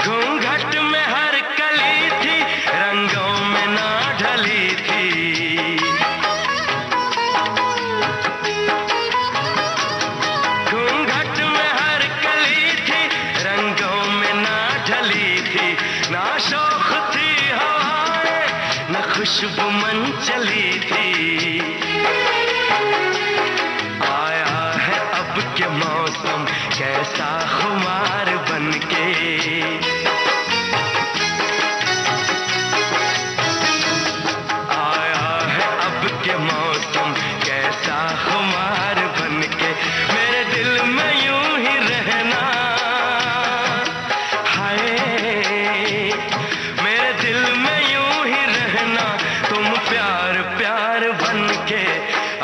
घूंघट में हर कली थी रंगों में ना ढली थी, घूंघट में हर कली थी रंगों में ना ढली थी, ना शौक थी हवाएं न खुशबू मन चली थी, आया है अब के मौसम कैसा खुमार बनके, आया है अब के मौसम कैसा खुमार बनके, मेरे दिल में यूं ही रहना, हाय मेरे दिल में यूं ही रहना तुम प्यार प्यार बनके,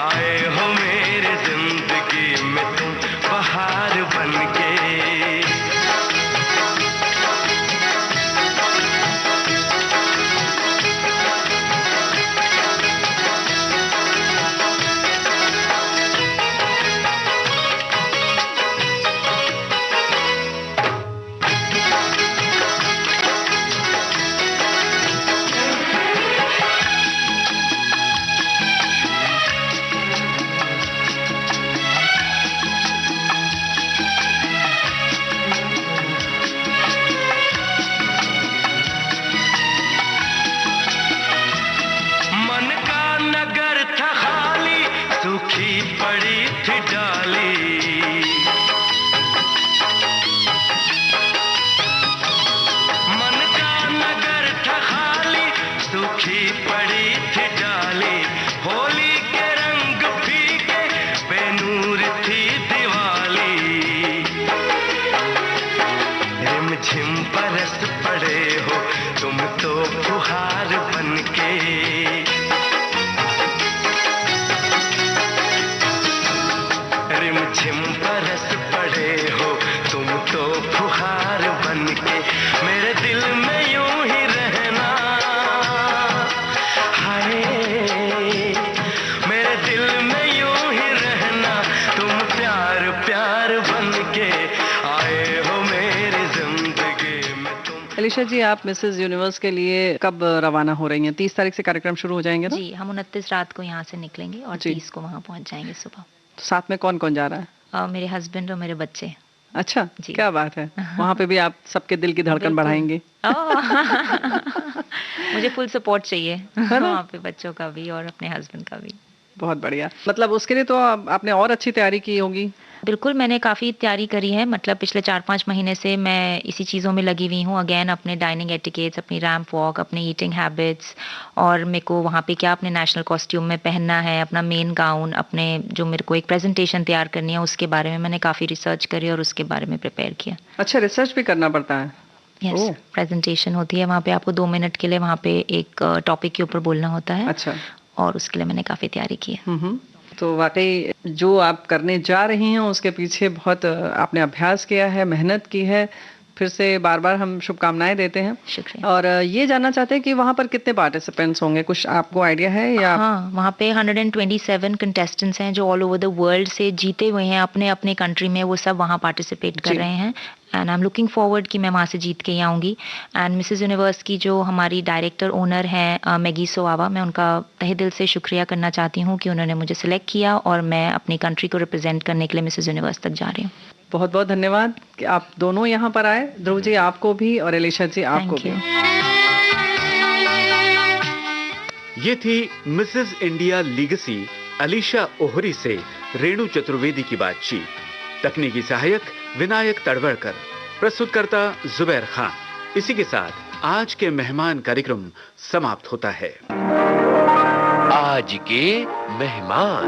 आए हो मेरी जिंदगी में तुम बहार बनके। मन का नगर था खाली सूखी पड़ी थी डाली, मन का नगर था खाली सूखी पड़ी थी डाली, होली के रंग फीके बेनूर थी दिवाली, रिमझिम बरस पड़े हो तुम तो फुहार बनके, रिमझिम बरस पड़े हो तुम तो फुहार बनके, मेरे दिल में यूं ही रहना, हाय मेरे दिल में यूं ही रहना तुम प्यार प्यार बनके, आए हो मेरी जिंदगी में तुम। अलीशा जी, आप मिसेस यूनिवर्स के लिए कब रवाना हो रही हैं? 30 तारीख से कार्यक्रम शुरू हो जाएंगे ना? जी, हम 29 रात को यहाँ से निकलेंगे और जी। 30 को वहाँ पहुँच जाएंगे सुबह। तो साथ में कौन कौन जा रहा है? मेरे हस्बैंड और मेरे बच्चे। अच्छा, जी। क्या बात है। वहाँ पे भी आप सबके दिल की धड़कन बिल्कुल। बढ़ाएंगे। मुझे फुल सपोर्ट चाहिए है ना? वहाँ पे, बच्चों का भी और अपने हस्बैंड का भी। बहुत बढ़िया। मतलब उसके लिए तो आपने और अच्छी तैयारी की होगी। बिल्कुल, मैंने काफ़ी तैयारी करी है। मतलब पिछले 4-5 महीने से मैं इसी चीज़ों में लगी हुई हूँ। अगेन अपने डाइनिंग एटिकेट्स, अपनी रैंप वॉक, अपने ईटिंग हैबिट्स, और मेरे को वहाँ पे क्या अपने नेशनल कॉस्ट्यूम में पहनना है, अपना मेन गाउन, अपने जो मेरे को एक प्रेजेंटेशन तैयार करनी है उसके बारे में मैंने काफ़ी रिसर्च करी और उसके बारे में प्रिपेयर किया। अच्छा, रिसर्च भी करना पड़ता है। यस, ओह। प्रेजेंटेशन होती है वहाँ पे, आपको 2 मिनट के लिए वहाँ पे एक टॉपिक के ऊपर बोलना होता है। अच्छा। और उसके लिए मैंने काफ़ी तैयारी की है। तो वाकई जो आप करने जा रही हैं उसके पीछे बहुत आपने अभ्यास किया है, मेहनत की है। फिर से बार-बार हम शुभकामनाएं देते हैं। शुक्रिया। और ये जानना चाहते हैं कि वहाँ पर कितने पार्टिसिपेंट्स होंगे, कुछ आपको आइडिया है या? हाँ, वहाँ पे 127 कंटेस्टेंट्स हैं जो ऑल ओवर द वर्ल्ड से जीते हुए हैं अपने अपने कंट्री में, वो सब वहाँ पार्टिसिपेट कर जी। रहे हैं। And I am looking forward कि मैं वहाँ से जीत के ही आऊँगी। एंड मिसेस यूनिवर्स की जो हमारी डायरेक्टर ओनर हैं मैगी सोआवा, मैं उनका तहे दिल से शुक्रिया करना चाहती हूँ कि उन्होंने मुझे सिलेक्ट किया और मैं अपनी कंट्री को रिप्रेजेंट करने के लिए मिसेस यूनिवर्स तक जा रही हूँ। बहुत बहुत धन्यवाद कि आप दोनों यहाँ पर आए। ध्रुव जी आपको भी और एलिशा जी आपको थैंक भी। यू। ये थी Mrs India legacy Alisha Ohri से रेणु चतुर्वेदी की बातचीत। तकनीकी सहायक विनायक तड़वड़कर, प्रस्तुतकर्ता जुबैर खान। इसी के साथ आज के मेहमान कार्यक्रम समाप्त होता है। आज के मेहमान।